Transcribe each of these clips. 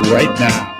right now.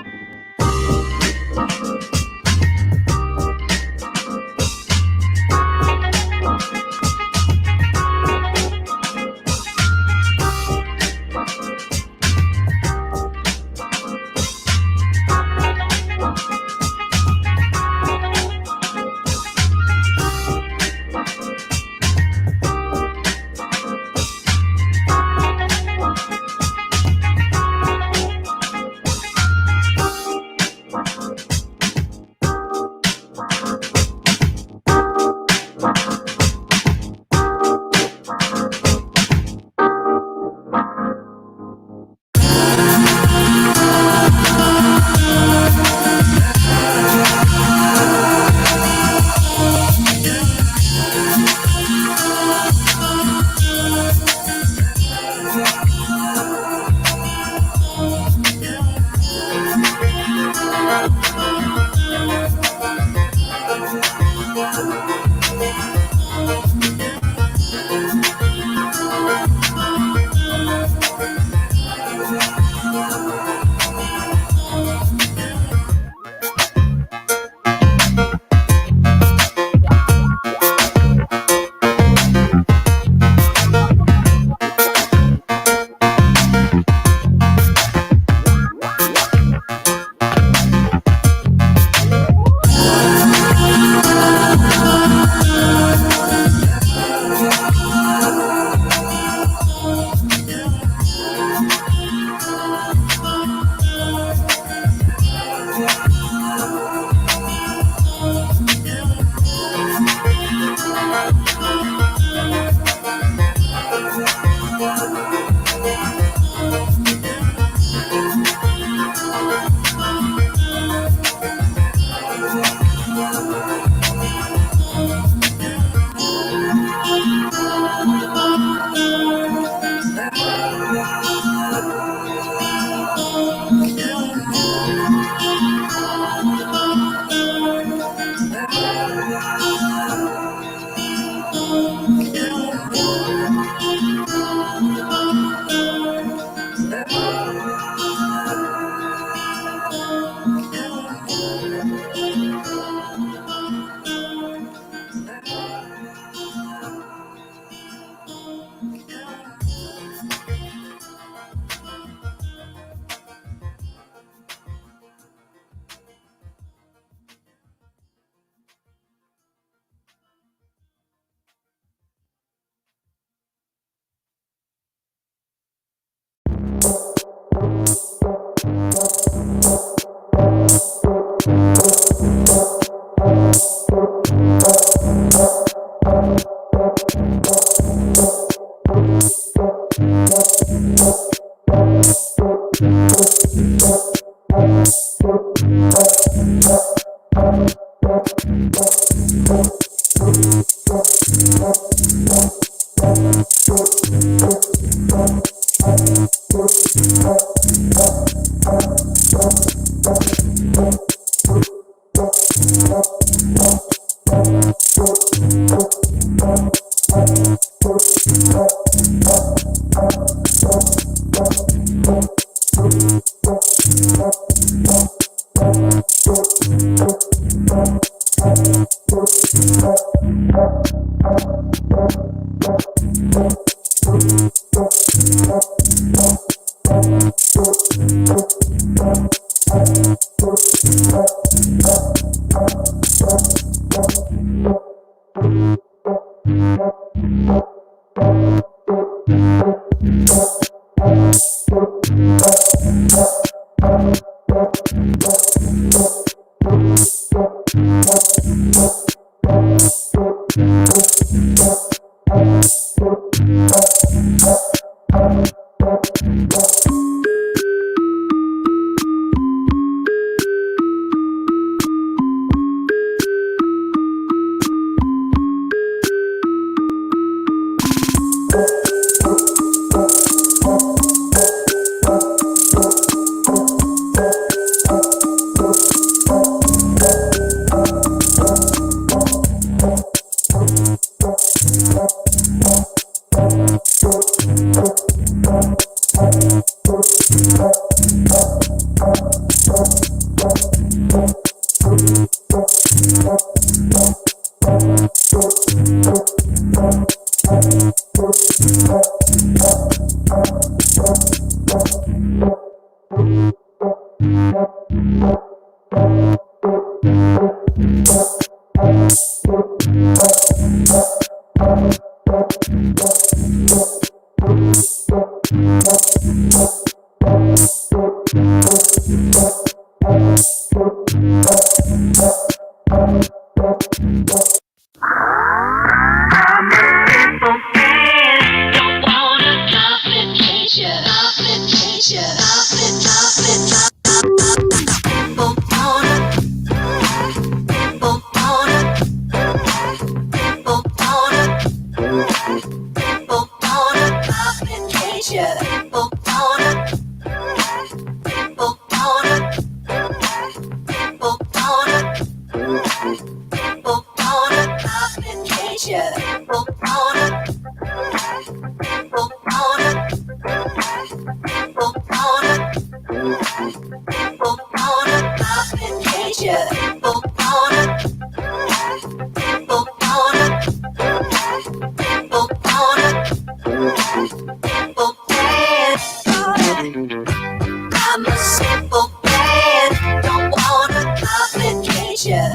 simple man, don't wanna complicate ya.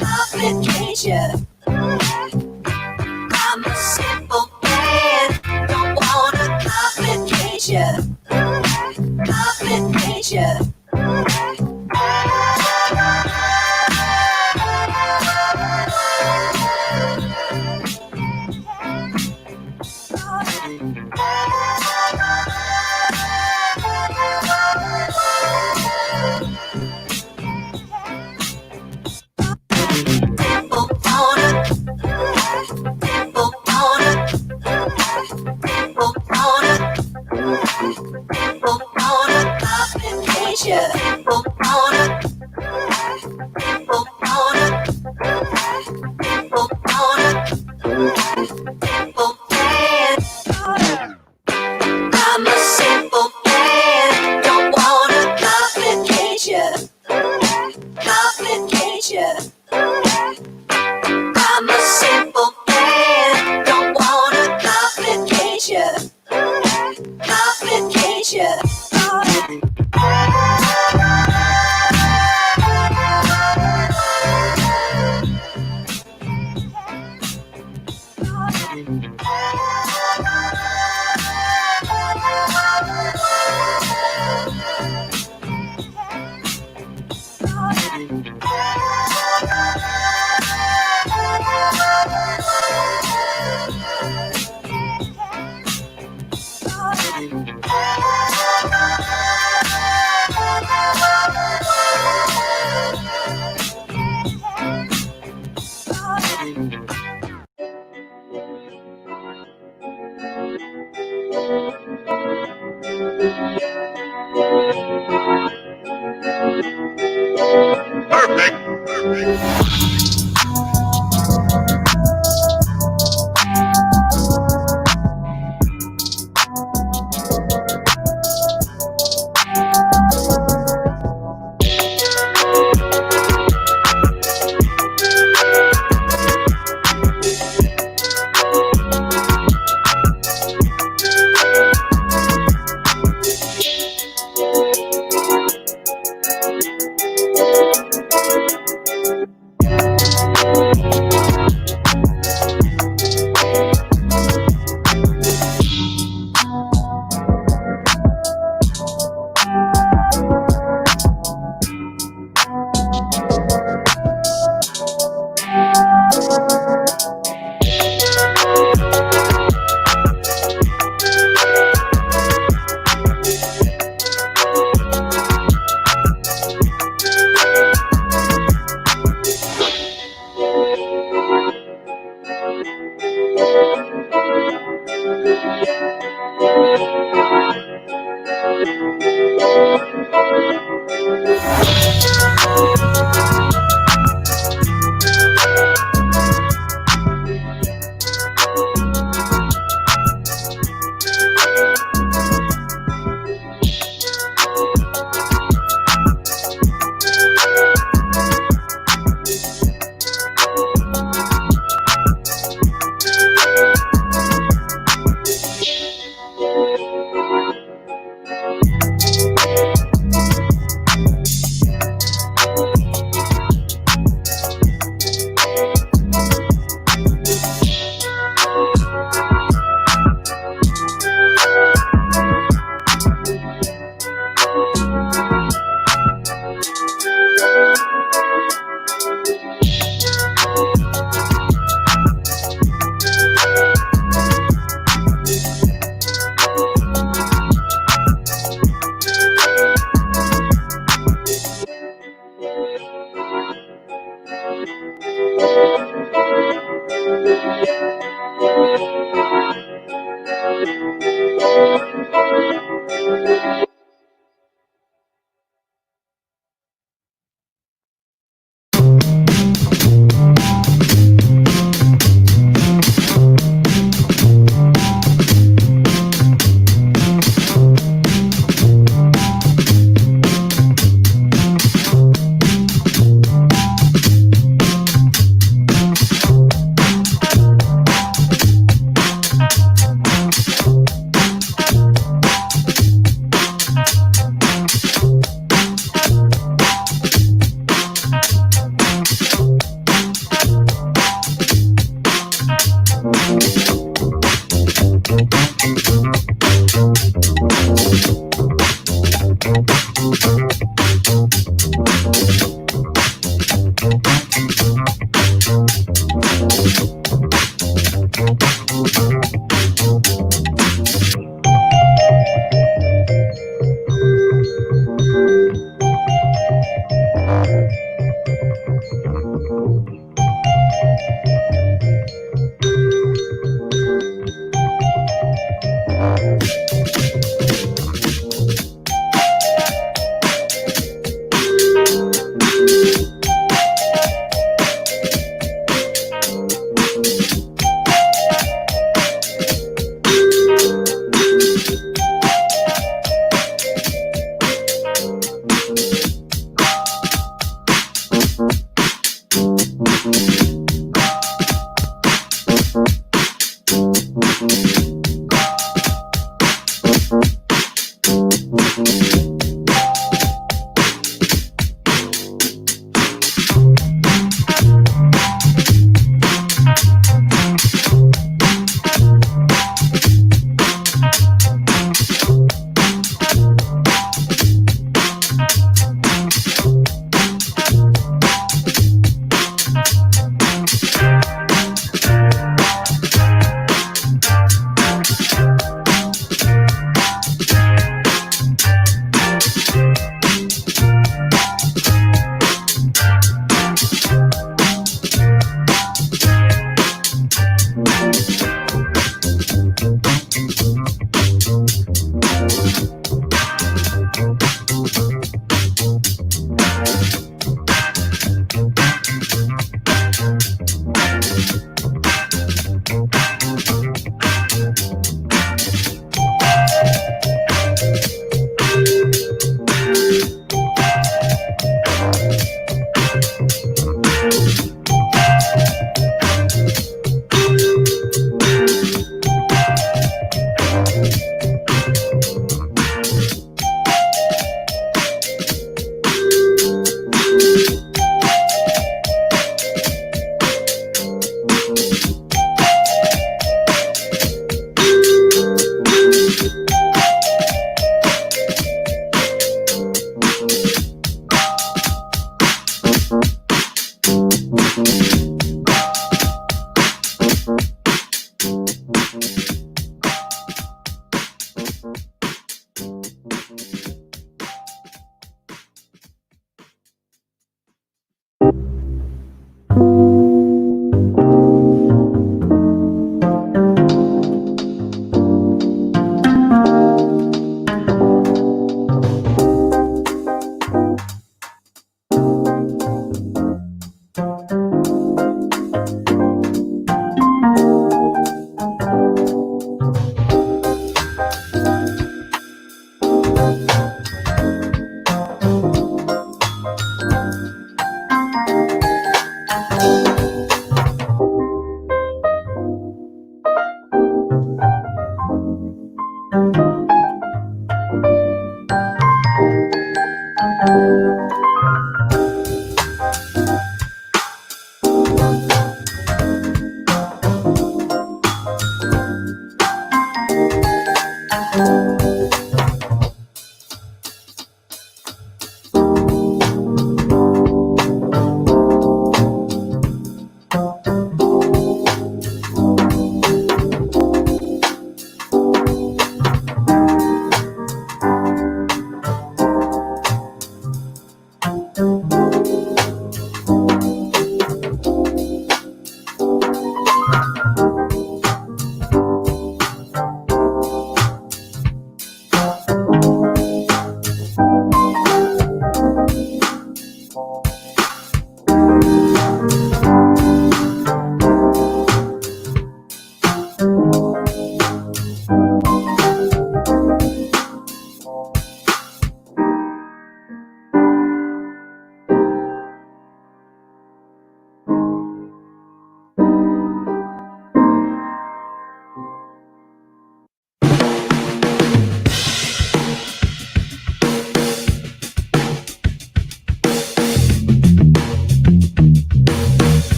Complicate ya. I'm a simple man, don't wanna complicate ya. Complicate ya. I'm a simple man, don't wanna complicate ya. Complicate ya. I'm a simple man, don't wanna complicate ya. Complicate ya.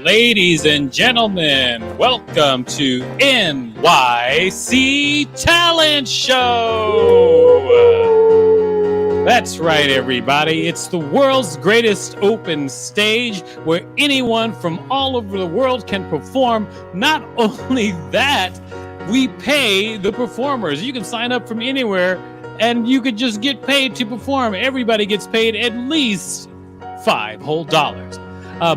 Ladies and gentlemen, welcome to NYC Talent Show! That's right, everybody. It's the world's greatest open stage where anyone from all over the world can perform. Not only that, we pay the performers. You can sign up from anywhere and you could just get paid to perform. Everybody gets paid at least $5 whole.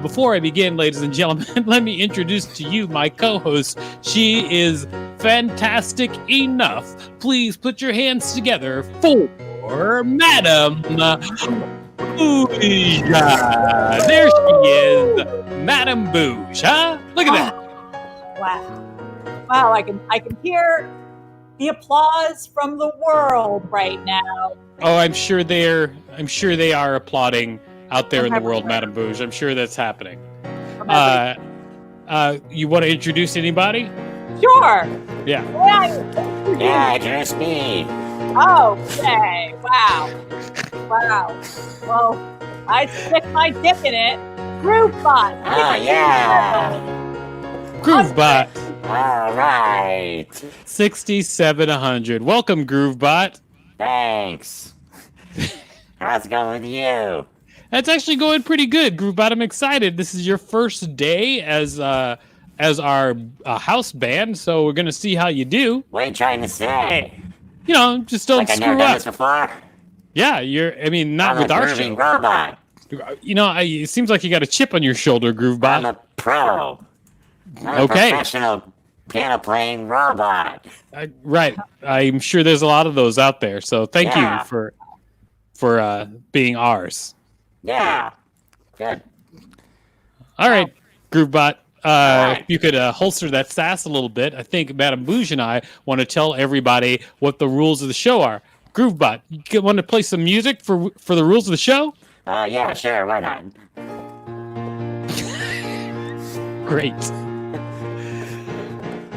Before I begin, ladies and gentlemen, let me introduce to you my co-host. She is fantastic enough. Please put your hands together for Madam Bouge. There she is, Madam Bouge. Huh? Look at that. Wow! I can hear the applause from the world right now. Oh, I'm sure they are applauding out there in the world, Madam Bouge. I'm sure that's happening. You want to introduce anybody? Sure. Yeah. Yeah, introduce me. Okay. Wow. Well, I stick my dick in it. Groovebot. Oh, yeah. Groovebot. All right. 6700. Welcome, Groovebot. Thanks. How's it going with you? That's actually going pretty good, Groovebot. I'm excited. This is your first day as our house band, so we're gonna see how you do. What are you trying to say? You know, just don't Like I've screw never done up. this before? Yeah, not I'm with a our grooving show. robot. You know, it seems like you got a chip on your shoulder, I'm Groovebot. a pro. I'm Okay. a professional piano-playing robot. Right. I'm sure there's a lot of those out there. So thank Yeah. you for being ours. Yeah. Good. All right, Groovebot. right. If you could holster that sass a little bit, I think Madam Bouge and I want to tell everybody what the rules of the show are. Groovebot, you want to play some music for the rules of the show? Yeah, sure. Why not? Great.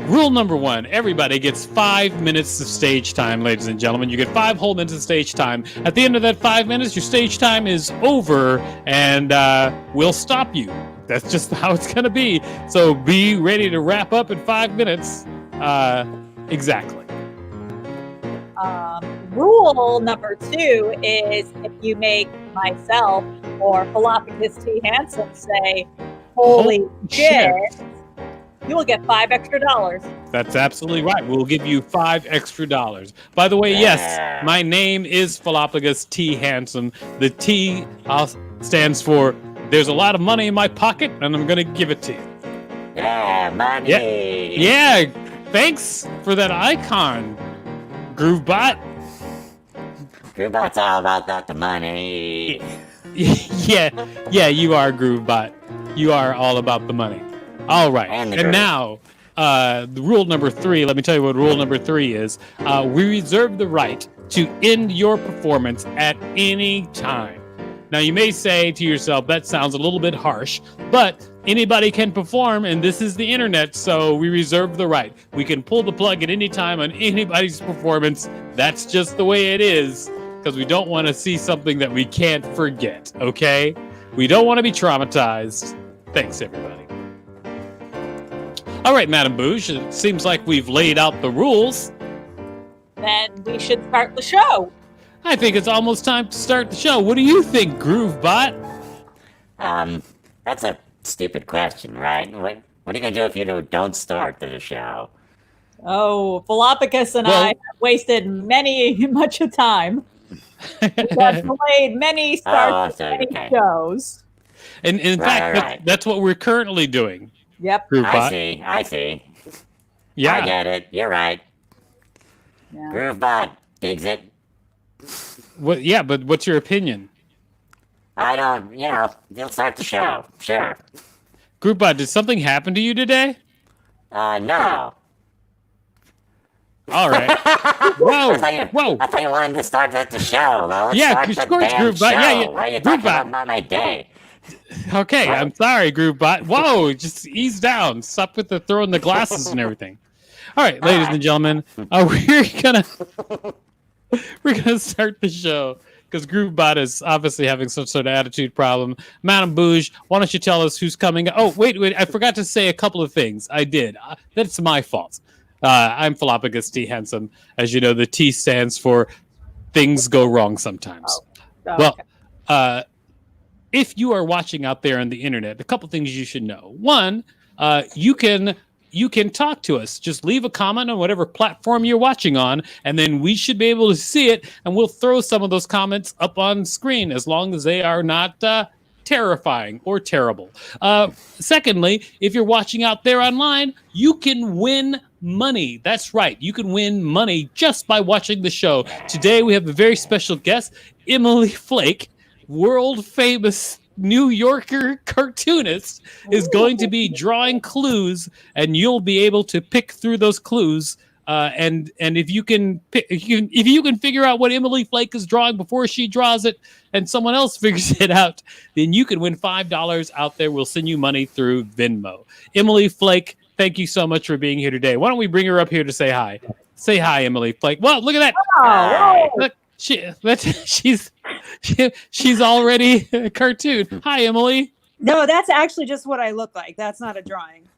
Rule number 1, everybody gets 5 minutes of stage time, ladies and gentlemen. You get 5 whole minutes of stage time. At the end of that 5 minutes, your stage time is over, and we'll stop you. That's just how it's going to be. So be ready to wrap up in 5 minutes. Exactly. Rule number 2 is if you make myself or Philopicus T. Handsome say, "Holy shit," you will get $5 extra. That's absolutely right. We'll give you $5 extra. By the way, yes, my name is Philopicus T. Handsome. The T stands for there's a lot of money in my pocket, and I'm going to give it to you. Yeah, money. Yeah, thanks for that icon, Groovebot. Groovebot's all about that, the money. yeah, you are, Groovebot. You are all about the money. All right, And the and groove. now, the rule number 3, let me tell you what rule number 3 is. We reserve the right to end your performance at any time. Now, you may say to yourself, that sounds a little bit harsh, but anybody can perform, and this is the internet, so we reserve the right. We can pull the plug at any time on anybody's performance. That's just the way it is, because we don't want to see something that we can't forget, okay? We don't want to be traumatized. Thanks, everybody. All right, Madam Bouge, it seems like we've laid out the rules. Then we should start the show. I think it's almost time to start the show. What do you think, Groovebot? That's a stupid question, right? What are you gonna do if you don't start the show? Oh, Philopicus and I have wasted much of time. We have delayed many starts, many shows. And in fact, right. that's what we're currently doing. Yep. Groovebot. I see. Yeah. I get it. You're right. Yeah. Groovebot digs it. What? Yeah, but what's your opinion? I don't, you'll start the show. Sure. Groovebot, did something happen to you today? No. All right. Whoa. Whoa. I thought you wanted to start the show. Well, let's Yeah, start of the course, damn Groovebot. show. Yeah. Why are you talking Groovebot. about my day? Okay, I'm sorry, Groovebot. Whoa, just ease down. Stop with the throwing the glasses and everything. All right, ladies and gentlemen, we're gonna start the show. because GrooveBot is obviously having some sort of attitude problem. Madame Bouge, why don't you tell us who's coming? Oh, wait, I forgot to say a couple of things. I did. That's my fault. I'm Philopicus T. Handsome. As you know, the T stands for things go wrong sometimes. Well, if you are watching out there on the internet, a couple things you should know. One, you can talk to us. Just leave a comment on whatever platform you're watching on, and then we should be able to see it, and we'll throw some of those comments up on screen as long as they are not terrifying or terrible. Secondly, if you're watching out there online, you can win money. That's right. You can win money just by watching the show. Today, we have a very special guest, Emily Flake, world famous New Yorker cartoonist, is going to be drawing clues, and you'll be able to pick through those clues. And if you can figure out what Emily Flake is drawing before she draws it, and someone else figures it out, then you can win $5 out there. We'll send you money through Venmo. Emily Flake, thank you so much for being here today. Why don't we bring her up here to say hi? Say hi, Emily Flake. Well, look at that. Oh, Look, she's already a cartoon. Hi, Emily. No, that's actually just what I look like. That's not a drawing.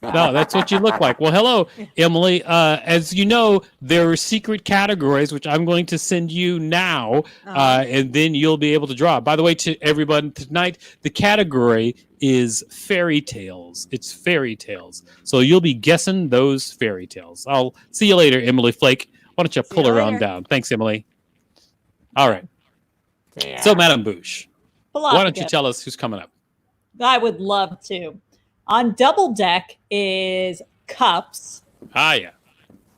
No, that's what you look like. Well, hello, Emily. As you know, there are secret categories, which I'm going to send you now, and then you'll be able to draw. By the way, to everyone tonight, the category is fairy tales. It's fairy tales. So you'll be guessing those fairy tales. I'll see you later, Emily Flake. Why don't you pull her on down? Thanks, Emily. All right. Yeah. So, Madame Bouche, why don't you tell us who's coming up? I would love to. On double deck is Cups. Ah, yeah.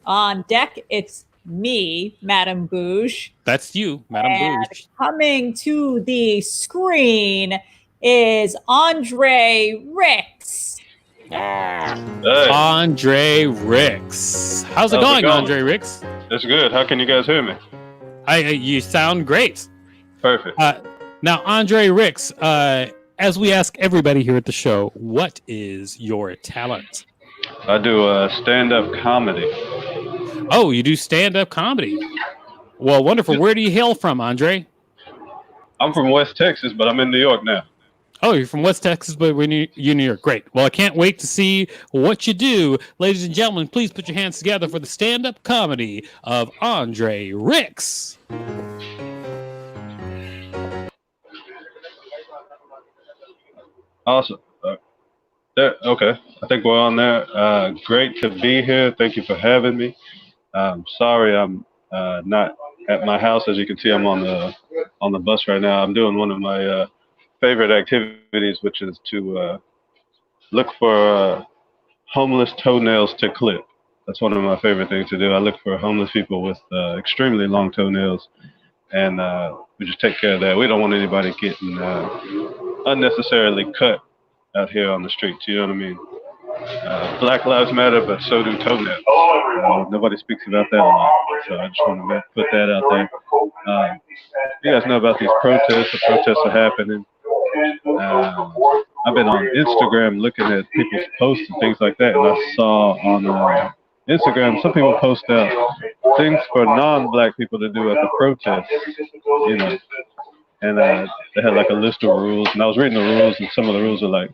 On deck, it's me, Madame Bouge. That's you, Madame And Bouge. coming to the screen is Andre Ricks. Yeah. Hey, Andre Ricks. How's it going, Andre Ricks? it's good. How can you guys hear me? You sound great. Perfect. Now, Andre Ricks, as we ask everybody here at the show, what is your talent? I do stand-up comedy. Oh, you do stand-up comedy. Well, wonderful. Where do you hail from, Andre? I'm from West Texas, but I'm in New York now. Oh, you're from West Texas, but you're in New York. Great. Well, I can't wait to see what you do. Ladies and gentlemen, please put your hands together for the stand-up comedy of Andre Ricks. Awesome. Okay. I think we're on there. Great to be here. Thank you for having me. Sorry I'm not at my house. As you can see, I'm on the bus right now. I'm doing one of my favorite activities, which is to look for homeless toenails to clip. That's one of my favorite things to do. I look for homeless people with extremely long toenails, and we just take care of that. We don't want anybody getting unnecessarily cut out here on the streets. You know what I mean? Black lives matter, but so do toenails. Nobody speaks about that a lot, so I just want to put that out there. You guys know about these protests. The protests are happening. I've been on Instagram looking at people's posts and things like that, and I saw on Instagram some people post out things for non-black people to do at the protests, you know, and they had like a list of rules, and I was reading the rules, and some of the rules are like,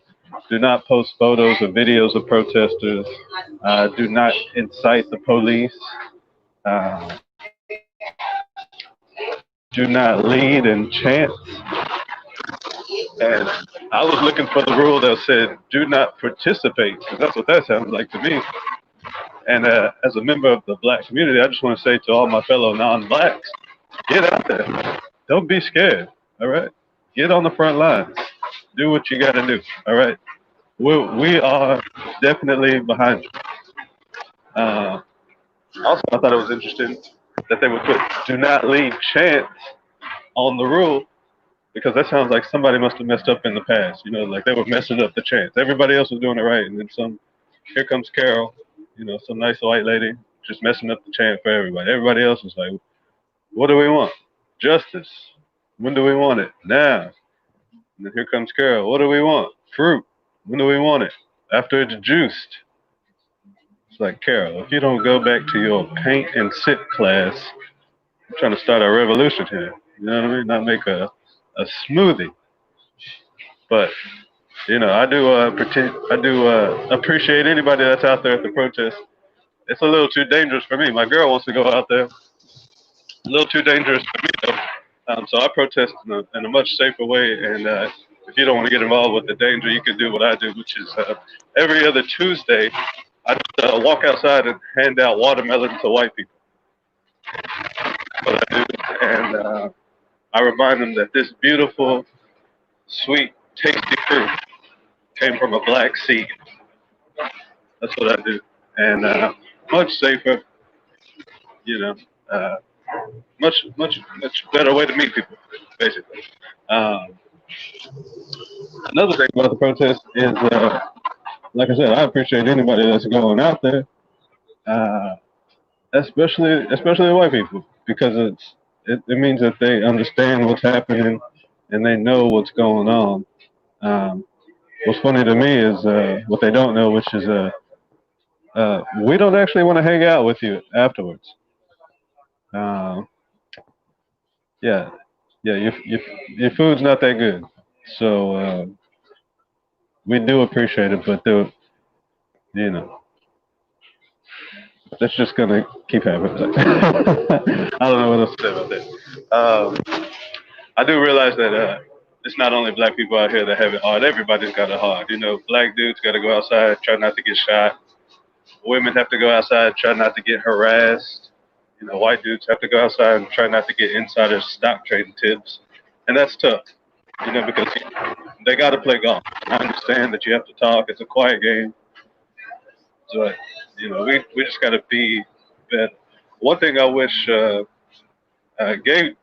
do not post photos or videos of protesters, do not incite the police, do not lead in chants. And I was looking for the rule that said, do not participate, because that's what that sounds like to me. And as a member of the black community, I just want to say to all my fellow non-blacks, get out there. Don't be scared, all right? Get on the front lines. Do what you got to do, all right? We are definitely behind you. Also, I thought it was interesting that they would put do not lead chants on the rule, because that sounds like somebody must have messed up in the past. You know, like they were messing up the chants. Everybody else was doing it right, and then here comes Carol, you know, some nice white lady just messing up the chant for everybody. Everybody else was like, what do we want? Justice. When do we want it? Now. And then here comes Carol. What do we want? Fruit. When do we want it? After it's juiced. It's like, Carol, if you don't go back to your paint and sip class, I'm trying to start a revolution here. You know what I mean? Not make a smoothie. But I do appreciate anybody that's out there at the protest. It's a little too dangerous for me. My girl wants to go out there. A little too dangerous for me though. So I protest in a much safer way. And if you don't want to get involved with the danger, you can do what I do, which is every other Tuesday, I just, walk outside and hand out watermelon to white people. That's what I do. And I remind them that this beautiful, sweet, tasty fruit came from a black seed. That's what I do. And much safer, much better way to meet people, basically. Another thing about the protest is, like I said, I appreciate anybody that's going out there, especially white people, because it means that they understand what's happening and they know what's going on. What's funny to me is what they don't know, which is we don't actually want to hang out with you afterwards. Your food's not that good, so we do appreciate it, but that's just gonna keep happening. I don't know what else to say about that. I do realize that it's not only black people out here that have it hard. Everybody's got it hard. Black dudes got to go outside, try not to get shot. Women have to go outside, try not to get harassed. White dudes have to go outside and try not to get insider stock trading tips. And that's tough, because they got to play golf. I understand that you have to talk. It's a quiet game. But, we just got to be better. One thing I wish gay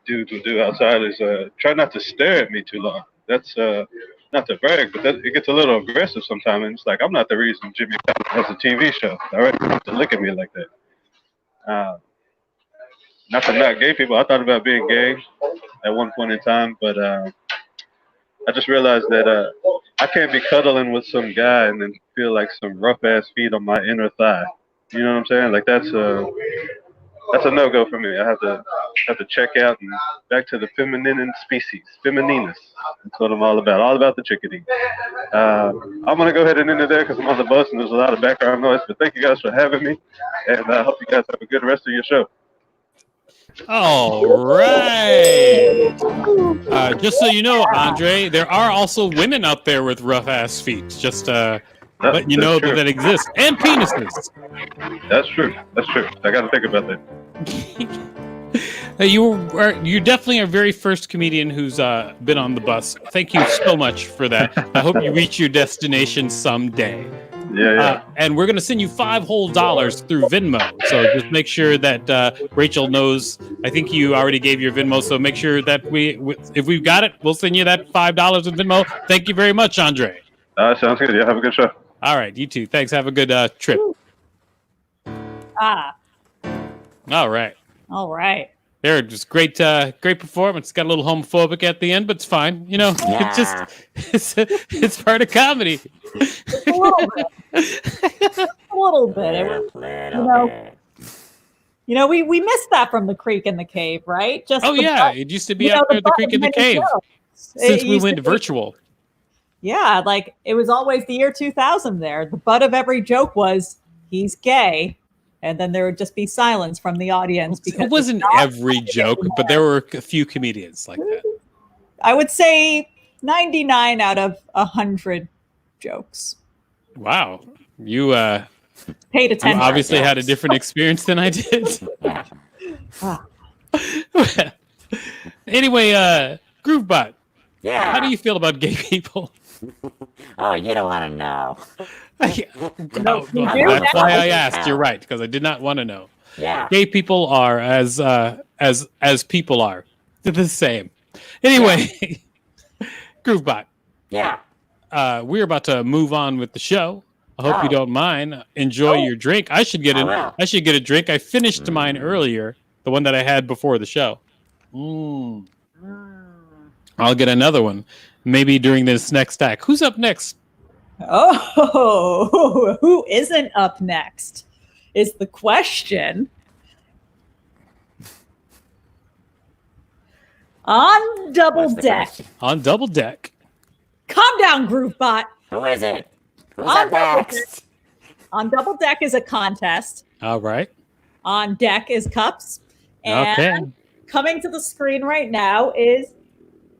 dudes would do outside is try not to stare at me too long. That's not to brag, but it gets a little aggressive sometimes. And it's like, I'm not the reason Jimmy has a TV show. All right, you have to look at me like that. Not to knock gay people. I thought about being gay at one point in time, but I just realized that I can't be cuddling with some guy and then feel like some rough ass feet on my inner thigh. You know what I'm saying? Like that's a no-go for me. I have to check out and back to the feminine species, femininus. That's what I'm all about the chickadee. I'm going to go ahead and end it there because I'm on the bus and there's a lot of background noise, but thank you guys for having me, and I hope you guys have a good rest of your show. All right. Just so you know, Andre, there are also women out there with rough-ass feet. Just letting you know that exists. And penises. That's true. I got to think about that. You definitely are very first comedian who's been on the bus. Thank you so much for that. I hope you reach your destination someday. Yeah. And we're going to send you $5 whole through Venmo. So just make sure that Rachel knows. I think you already gave your Venmo. So make sure that if we've got it, we'll send you that $5 in Venmo. Thank you very much, Andre. Sounds good. Yeah, have a good show. All right. You too. Thanks. Have a good trip. All right. They're just great performance. Got a little homophobic at the end, but it's fine. It's part of comedy. A little bit. We missed that from The Creek and the Cave, right? It used to be out there at The Creek and the Cave since we went virtual. Yeah, like it was always the year 2000 there. The butt of every joke was, he's gay. And then there would just be silence from the audience. Because it wasn't every joke, but there were a few comedians like that. I would say 99 out of 100 jokes. Wow. You paid attention. Obviously had a different experience than I did. Anyway, Groovebot. Yeah. How do you feel about gay people? Oh, you don't want to know. No, that's why I asked. You're right, because I did not want to know. Yeah. Gay people are as people are. They're the same. Anyway, Groovebot. Yeah. We're about to move on with the show. I hope you don't mind. Enjoy your drink. I should get a drink. I finished mine earlier, the one that I had before the show. I'll get another one, maybe during this next act. Who's up next? Oh, who isn't up next is the question. On double What's the deck. question? On double deck. Calm down, Groovebot. Who is it? Who's On up double next? On double deck is a contest. All right. On deck is cups. And Okay. coming to the screen right now is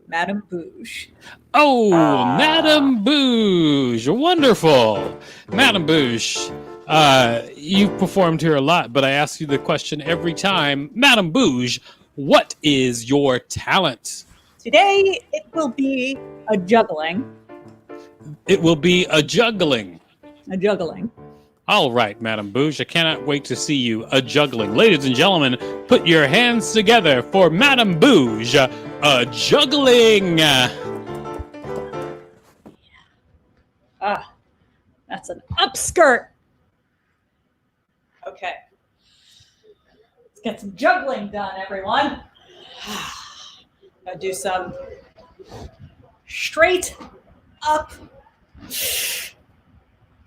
Madame Bouge. Oh, Ah. Madame Bouge. Wonderful. Madame Bouge, you've performed here a lot, but I ask you the question every time. Madame Bouge, what is your talent? Today it will be a juggling. It will be a juggling. A juggling. All right, Madame Bouge, I cannot wait to see you a juggling. Ladies and gentlemen, put your hands together for Madame Bouge, a juggling. Ah, that's an upskirt. Okay. Let's get some juggling done, everyone. I'll do some straight up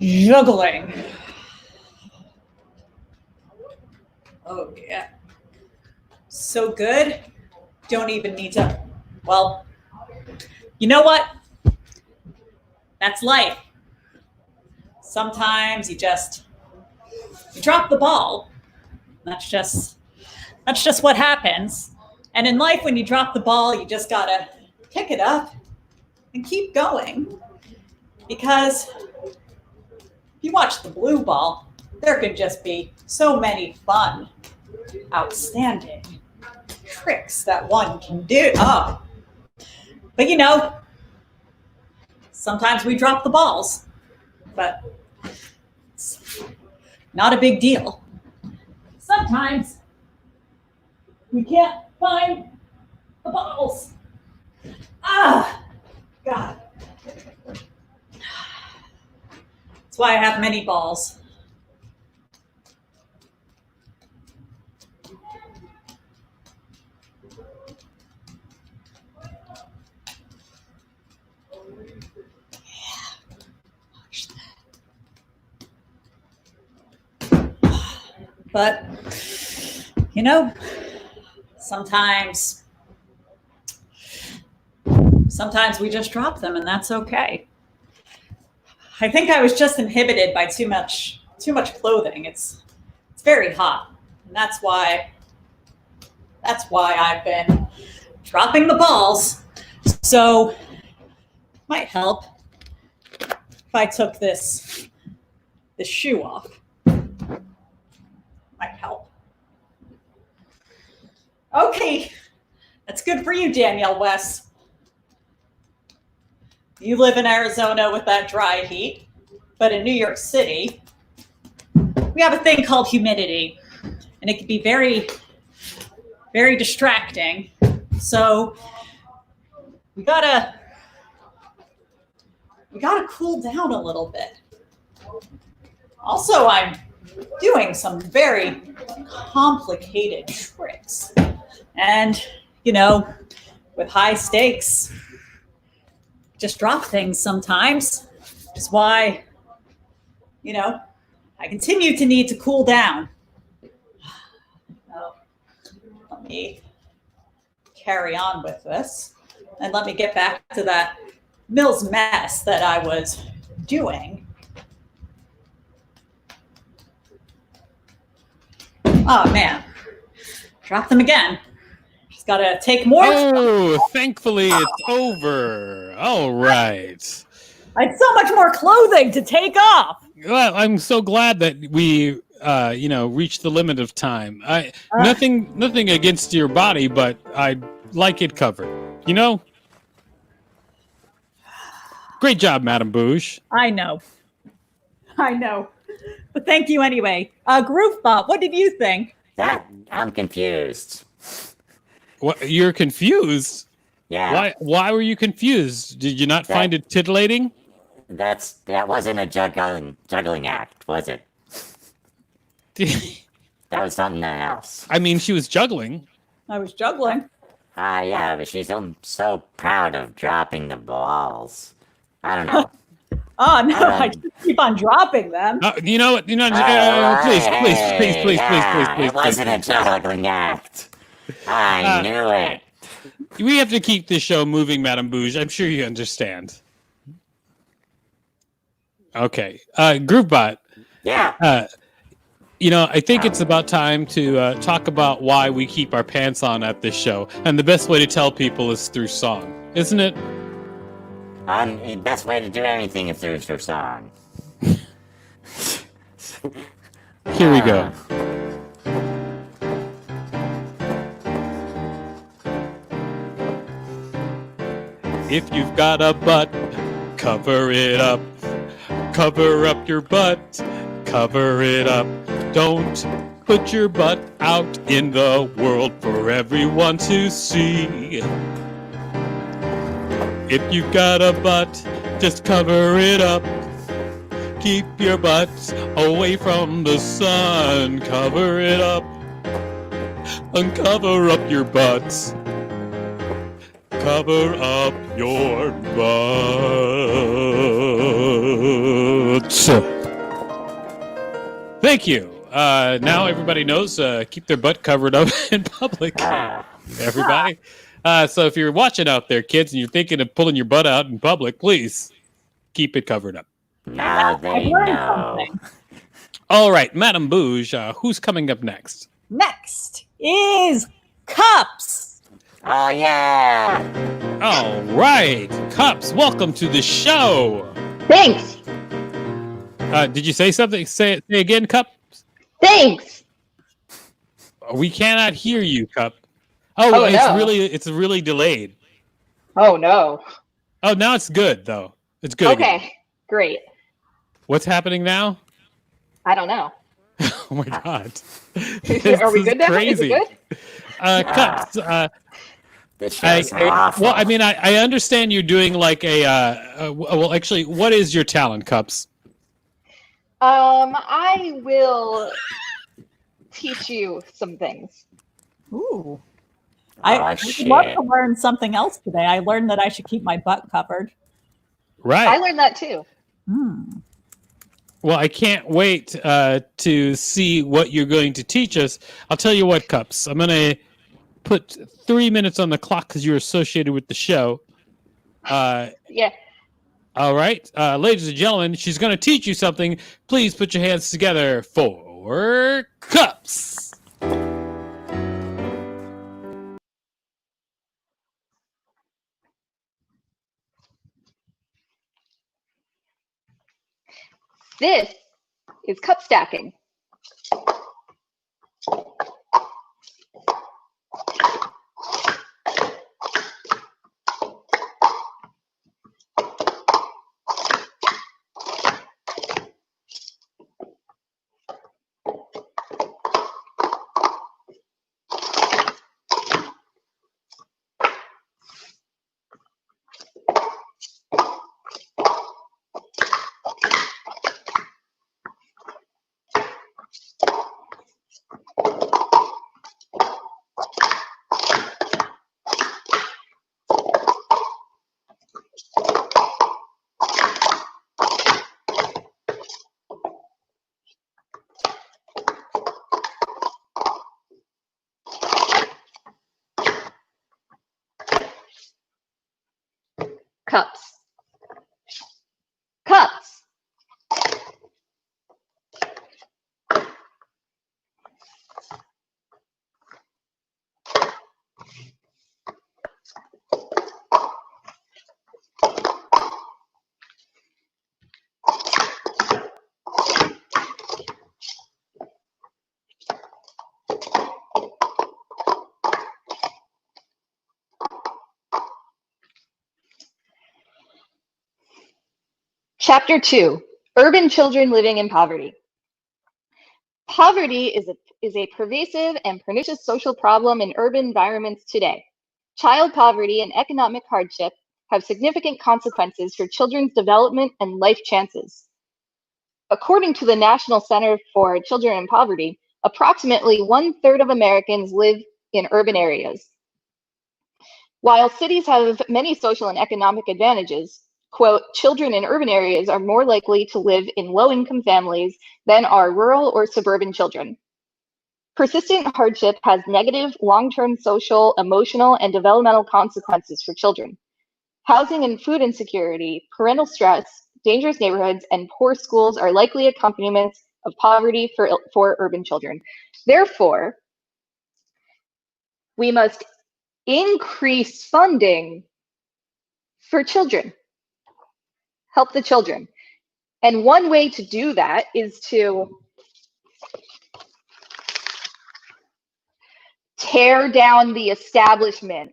juggling. Oh, yeah. So good. Don't even need to. Well, you know what? That's life. Sometimes you drop the ball. That's just what happens. And in life, when you drop the ball, you just gotta pick it up and keep going. Because if you watch the blue ball, there can just be so many fun, outstanding tricks that one can do. Oh. But you know, sometimes we drop the balls, but it's not a big deal. Sometimes we can't find the balls. Ah, God. That's why I have many balls. But, you know, sometimes we just drop them, and that's okay. I think I was just inhibited by too much clothing. It's very hot, and that's why I've been dropping the balls. So it might help if I took this shoe off. Might help. Okay, that's good for you, Danielle West. You live in Arizona with that dry heat, but in New York City, we have a thing called humidity, and it can be very, very distracting. So we gotta cool down a little bit. Also, I'm doing some very complicated tricks. And, you know, with high stakes, just drop things sometimes, which is why, you know, I continue to need to cool down. So, let me carry on with this, and let me get back to that Mills mess that I was doing. Oh, man. Drop them again. Just got to take more. Oh, thankfully it's over. All right. I had so much more clothing to take off. Well, I'm so glad that we, reached the limit of time. Nothing against your body, but I like it covered. You know? Great job, Madame Bouge. I know. But thank you anyway. Groovebot, what did you think? I'm confused. What? You're confused? Yeah. Why were you confused? Did you not find it titillating? That wasn't a juggling act, was it? That was something else. I mean, she was juggling. I was juggling. Yeah, but she's so proud of dropping the balls. I don't know. Oh, no, I just keep on dropping them. You know what? Please. It wasn't a juggling act. I knew it. We have to keep this show moving, Madame Bouge. I'm sure you understand. Okay. Groovebot. Yeah. I think it's about time to talk about why we keep our pants on at this show. And the best way to tell people is through song, isn't it? The best way to do anything is through song. Here we go. If you've got a butt, cover it up. Cover up your butt. Cover it up. Don't put your butt out in the world for everyone to see. If you've got a butt, just cover it up. Keep your butt away from the sun. Cover it up. Uncover up your butts. Cover up your butts. Thank you. Now everybody knows, keep their butt covered up in public. Everybody. So if you're watching out there, kids, and you're thinking of pulling your butt out in public, please keep it covered up. Now they I've learned know. something. All right, Madame Bouge, who's coming up next? Next is cups. Oh, yeah. All right, Cups, welcome to the show. Thanks. Did you say something? Say again, Cup. Thanks. We cannot hear you, Cup. Oh, Oh, no. it's really delayed. Oh, no. Oh, now it's good though. It's good. again. Okay, great. What's happening now? I don't know. Oh my God. Are we good now? Crazy. Is it good? Cups. This show's awful. Well, I mean, I understand you're doing like well, actually, what is your talent, Cups? I will teach you some things. Ooh. Oh, I would shit. love to learn something else today. I learned that I should keep my butt covered. Right. I learned that too. Well, I can't wait to see what you're going to teach us. I'll tell you what, Cups. I'm going to put 3 minutes on the clock because you're associated with the show. Yeah. All right. Ladies and gentlemen, she's going to teach you something. Please put your hands together for Cups. This is cup stacking. Cups. Cups. Chapter 2, Urban Children Living in Poverty. Poverty is a pervasive and pernicious social problem in urban environments today. Child poverty and economic hardship have significant consequences for children's development and life chances. According to the National Center for Children in Poverty, approximately 1/3 of Americans live in urban areas. While cities have many social and economic advantages, quote, children in urban areas are more likely to live in low-income families than are rural or suburban children. Persistent hardship has negative long-term social, emotional, and developmental consequences for children. Housing and food insecurity, parental stress, dangerous neighborhoods, and poor schools are likely accompaniments of poverty for urban children. Therefore, we must increase funding for children, help the children. And one way to do that is to tear down the establishment.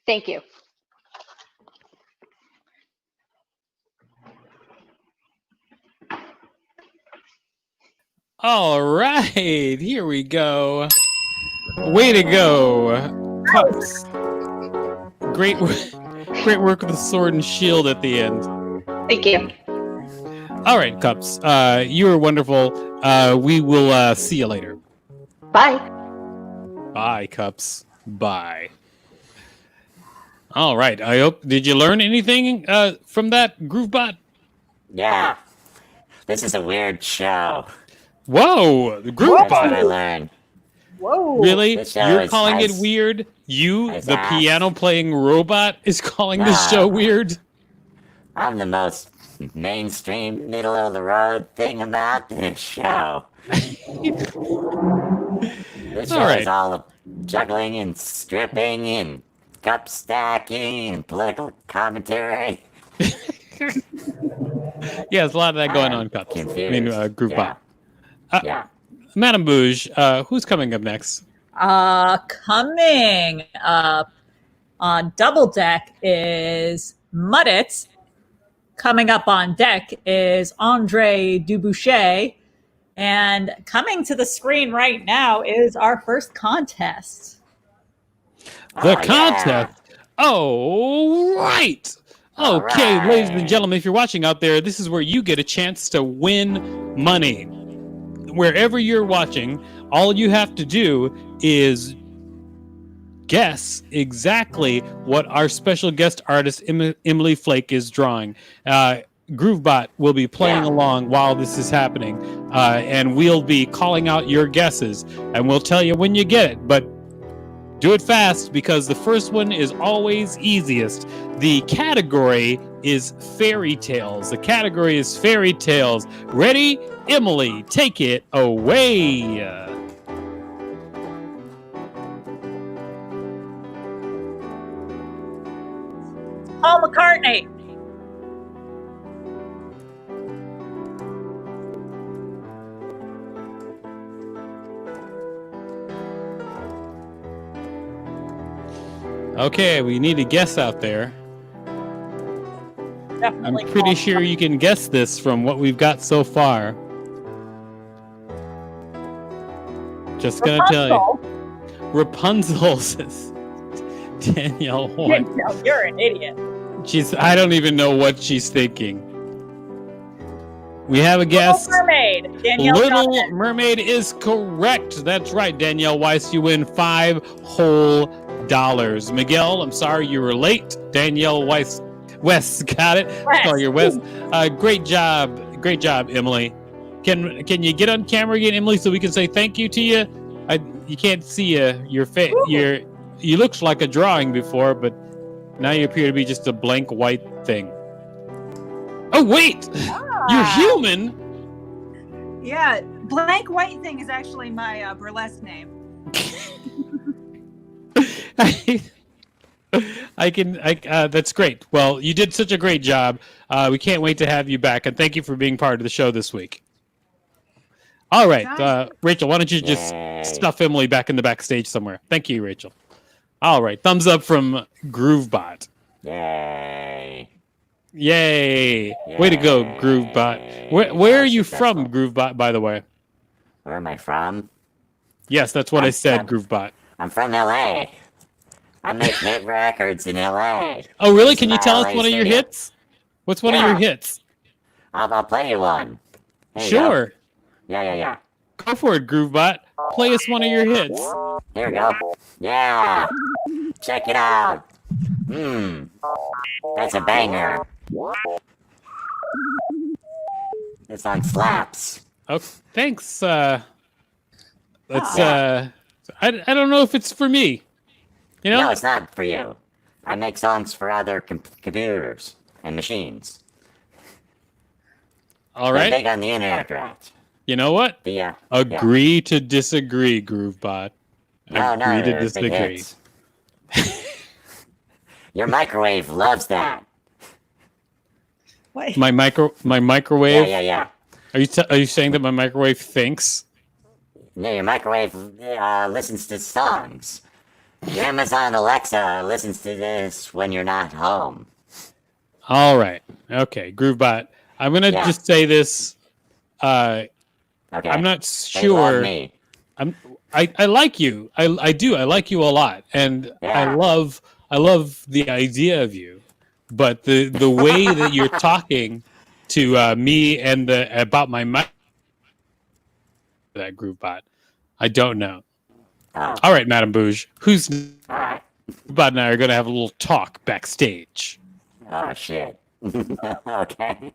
Thank you. All right, here we go. Way to go, Cups. Great work with the sword and shield at the end. Thank you. All right, Cups. You were wonderful. We will see you later. Bye. Bye, Cups. Bye. All right. I hope. Did you learn anything from that, Groovebot? Yeah. This is a weird show. Whoa, the That's what I Groovebot. learned. Whoa. Really? This show You're is calling it as- weird? You, as the ass. piano playing robot, is calling this Nah. show weird? I'm the most mainstream, middle of the road thing about this show. This show All right. is all of juggling and stripping and cup stacking and political commentary. Yeah, there's a lot of that going I'm on, Cups. I confused. mean, Groovebot. Yeah. Madame Bouge, who's coming up next? Coming up on Double Deck is Muddit. Coming up on deck is Andre Duboucher. And coming to the screen right now is our first contest. The Oh, contest. Oh, right. All Okay, ladies and right. gentlemen, if you're watching out there, this is where you get a chance to win money. Wherever you're watching, all you have to do is guess exactly what our special guest artist, Emily Flake, is drawing. Groovebot will be playing along while this is happening, and we'll be calling out your guesses, and we'll tell you when you get it. But do it fast, because the first one is always easiest. The category is fairy tales. The category is fairy tales. Ready? Emily, take it away. Paul McCartney. Okay, we need a guess out there. I'm Definitely pretty Paul sure you can guess this from what we've got so far. Just gonna tell you. Rapunzel says Danielle White. No, you're an idiot. I don't even know what she's thinking. We have a guess. Little Mermaid. Danielle Little Johnson. Mermaid is correct. That's right, Danielle Weiss. You win $5 whole. Miguel, I'm sorry you were late. Danielle Weiss West got it. West. Call your West. Great job, Emily. Can you get on camera again, Emily, so we can say thank you to you? You can't see your face. You looked like a drawing before, but now you appear to be just a blank white thing. Oh wait, you're human. Yeah, blank white thing is actually my burlesque name. That's great. Well, you did such a great job. We can't wait to have you back, and thank you for being part of the show this week. All right, Rachel, why don't you just stuff Emily back in the backstage somewhere? Thank you, Rachel. All right, thumbs up from Groovebot. Yay. Yay! Way to go, Groovebot. Where are you from, Groovebot? By the way. Where am I from? Yes, that's what I said, from- Groovebot. I'm from LA. I make hit records in LA. Oh, really? This Can is you my tell us LA one of your studio. hits? What's one of your hits? I'll play you one. Here you Sure. go. Yeah. Go for it, Groovebot. Play us one of your hits. Here we go. Yeah. Check it out. That's a banger. This song slaps. Oh, thanks. Let's. I don't know if it's for me. You know? No, it's not for you. I make songs for other computers and machines. All I'm right. big on the internet, right? You know what? Yeah. Agree to disagree, Groovebot. No, Agree to they're big disagree. hits. Your microwave loves that. What? My microwave. Yeah. Are you saying that my microwave thinks? No, your microwave listens to songs. Your Amazon Alexa listens to this when you're not home. All right. Okay, Groovebot. I'm gonna just say this. Okay. I'm not They love sure. me. I like you. I do. I like you a lot, and Yeah. I love the idea of you. But the way that you're talking to me and about my mic, that Groovebot, I don't know. Oh, All right, Madame Bouge, who's all right. Groovebot and I are gonna have a little talk backstage. Oh, shit. Okay.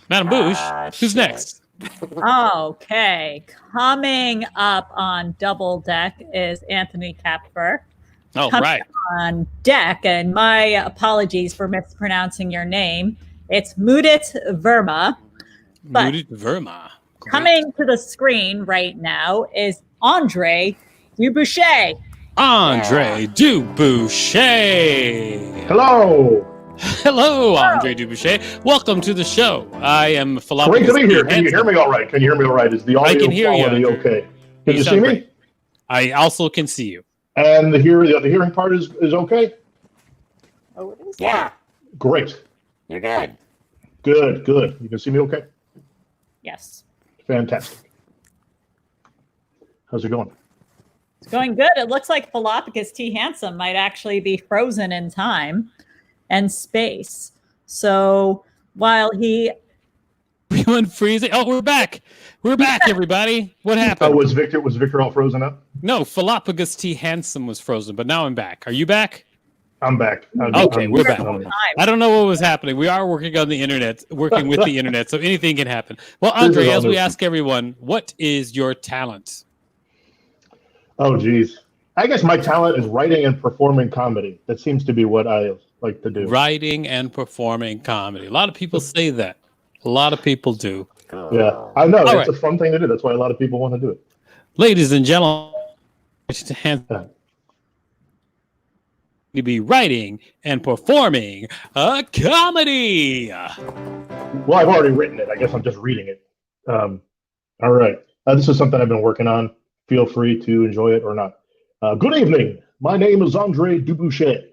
Madame Bouge, who's shit. next? Okay, coming up on Double Deck is Anthony Capfer. All Coming right. on deck, and my apologies for mispronouncing your name. It's Mudit Verma. But Mudit Verma. Great. coming to the screen right now is Andre Duboucher. Andre Duboucher. Hello. Hello, Andre Duboucher. Welcome to the show. I am Philopoulos. Great to be here. Can you hear me all right? Can you hear me all right? Is the audio I can hear you, quality Andre. okay? Can you see sound me? great. I also can see you. And the hearing part is okay? Oh, it is. Yeah, Great. you're good. Good. You can see me okay? Yes. Fantastic. How's it going? It's going good. It looks like Philopicus T. Handsome might actually be frozen in time and space. So while he We went freezing. Oh, we're back. We're back, everybody. What happened? Was Victor all frozen up? No, Philopicus T. Handsome was frozen, but now I'm back. Are you back? I'm back. Okay, we're back. time. I don't know what was happening. We are working on the internet, working with the internet, so anything can happen. Well, Andre, as we ask everyone, what is your talent? Oh, geez. I guess my talent is writing and performing comedy. That seems to be what I like to do. Writing and performing comedy. A lot of people say that. A lot of people do. Yeah, I know. All It's a fun thing to do. That's why a lot of people want to do it. Ladies and gentlemen, to be writing and performing a comedy. Well, I've already written it. I guess I'm just reading it. All right. This is something I've been working on. Feel free to enjoy it or not. Good evening. My name is Andre Duboucher.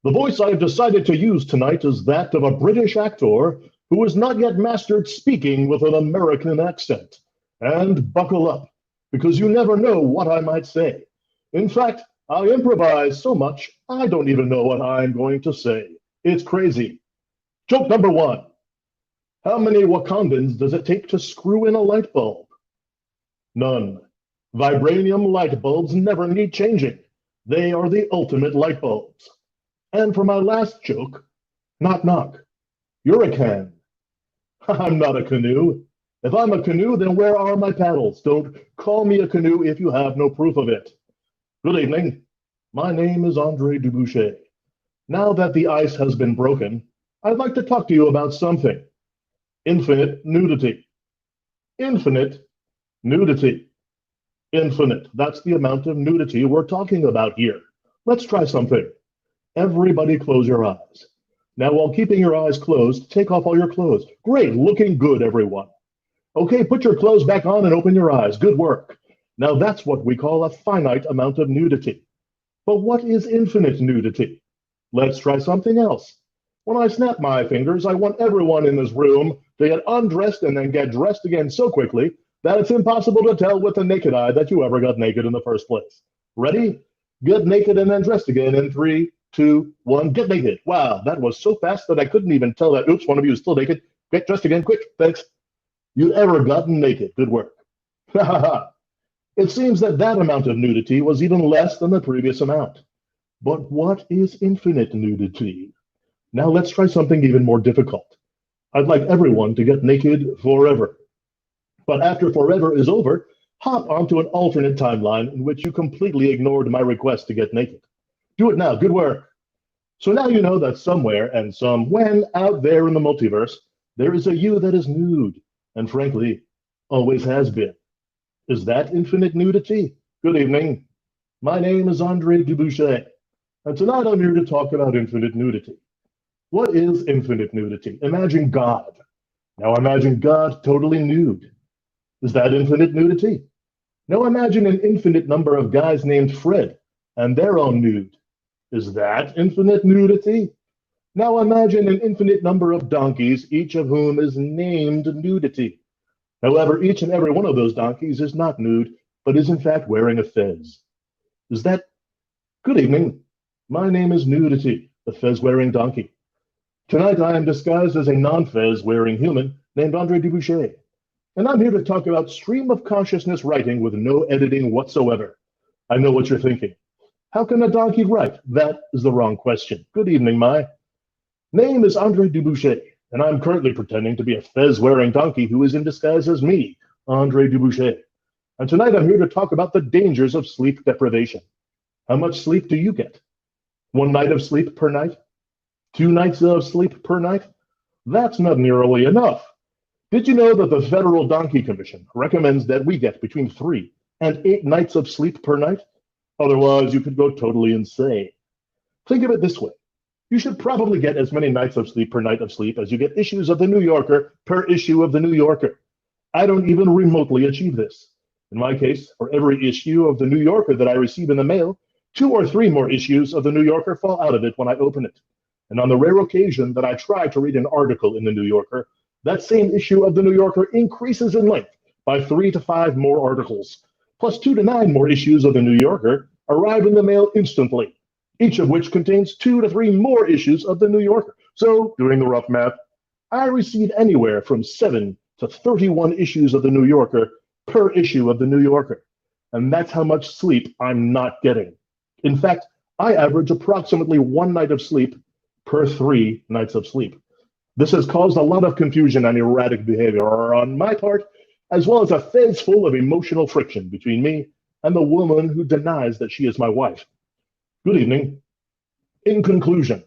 The voice I have decided to use tonight is that of a British actor who has not yet mastered speaking with an American accent. And buckle up, because you never know what I might say. In fact, I improvise so much, I don't even know what I'm going to say. It's crazy. Joke number one. How many Wakandans does it take to screw in a light bulb? None. Vibranium light bulbs never need changing. They are the ultimate light bulbs. And for my last joke, knock knock. You're a can. I'm not a canoe. If I'm a canoe, then where are my paddles? Don't call me a canoe if you have no proof of it. Good evening. My name is Andre Duboucher. Now that the ice has been broken, I'd like to talk to you about something. Infinite nudity. Infinite nudity. Infinite. That's the amount of nudity we're talking about here. Let's try something. Everybody close your eyes. Now, while keeping your eyes closed, take off all your clothes. Great, looking good, everyone. Okay, put your clothes back on and open your eyes. Good work. Now, that's what we call a finite amount of nudity. But what is infinite nudity? Let's try something else. When I snap my fingers, I want everyone in this room to get undressed and then get dressed again so quickly that it's impossible to tell with the naked eye that you ever got naked in the first place. Ready? Get naked and then dressed again in 3, 2, 1, get naked. Wow, that was so fast that I couldn't even tell that. Oops, one of you is still naked. Get dressed again, quick, thanks. You ever gotten naked? Good work. It seems that that amount of nudity was even less than the previous amount. But what is infinite nudity? Now let's try something even more difficult. I'd like everyone to get naked forever. But after forever is over, hop onto an alternate timeline in which you completely ignored my request to get naked. Do it now. Good work. So now you know that somewhere and somewhen out there in the multiverse, there is a you that is nude, and frankly, always has been. Is that infinite nudity? Good evening. My name is Andre Dubouchet, and tonight I'm here to talk about infinite nudity. What is infinite nudity? Imagine God. Now imagine God totally nude. Is that infinite nudity? Now imagine an infinite number of guys named Fred, and they're all nude. Is that infinite nudity? Now imagine an infinite number of donkeys, each of whom is named nudity. However, each and every one of those donkeys is not nude, but is in fact wearing a fez. Is that... Good evening. My name is Nudity, the fez-wearing donkey. Tonight I am disguised as a non-fez-wearing human named Andre Dubouchet, and I'm here to talk about stream of consciousness writing with no editing whatsoever. I know what you're thinking. How can a donkey write? That is the wrong question. Good evening, my name is Andre Dubouchet, and I'm currently pretending to be a fez-wearing donkey who is in disguise as me, Andre Dubouchet. And tonight I'm here to talk about the dangers of sleep deprivation. How much sleep do you get? 1 night of sleep per night? 2 nights of sleep per night? That's not nearly enough. Did you know that the Federal Donkey Commission recommends that we get between 3 and 8 nights of sleep per night? Otherwise, you could go totally insane. Think of it this way. You should probably get as many nights of sleep per night of sleep as you get issues of the New Yorker per issue of the New Yorker. I don't even remotely achieve this. In my case, for every issue of the New Yorker that I receive in the mail, 2 or 3 more issues of the New Yorker fall out of it when I open it. And on the rare occasion that I try to read an article in the New Yorker, that same issue of the New Yorker increases in length by 3 to 5 more articles, plus 2 to 9 more issues of the New Yorker arrive in the mail instantly, each of which contains 2 to 3 more issues of the New Yorker. So, doing the rough math, I receive anywhere from 7 to 31 issues of the New Yorker per issue of the New Yorker. And that's how much sleep I'm not getting. In fact, I average approximately 1 night of sleep per 3 nights of sleep. This has caused a lot of confusion and erratic behavior on my part, as well as a fence full of emotional friction between me and the woman who denies that she is my wife. Good evening. In conclusion,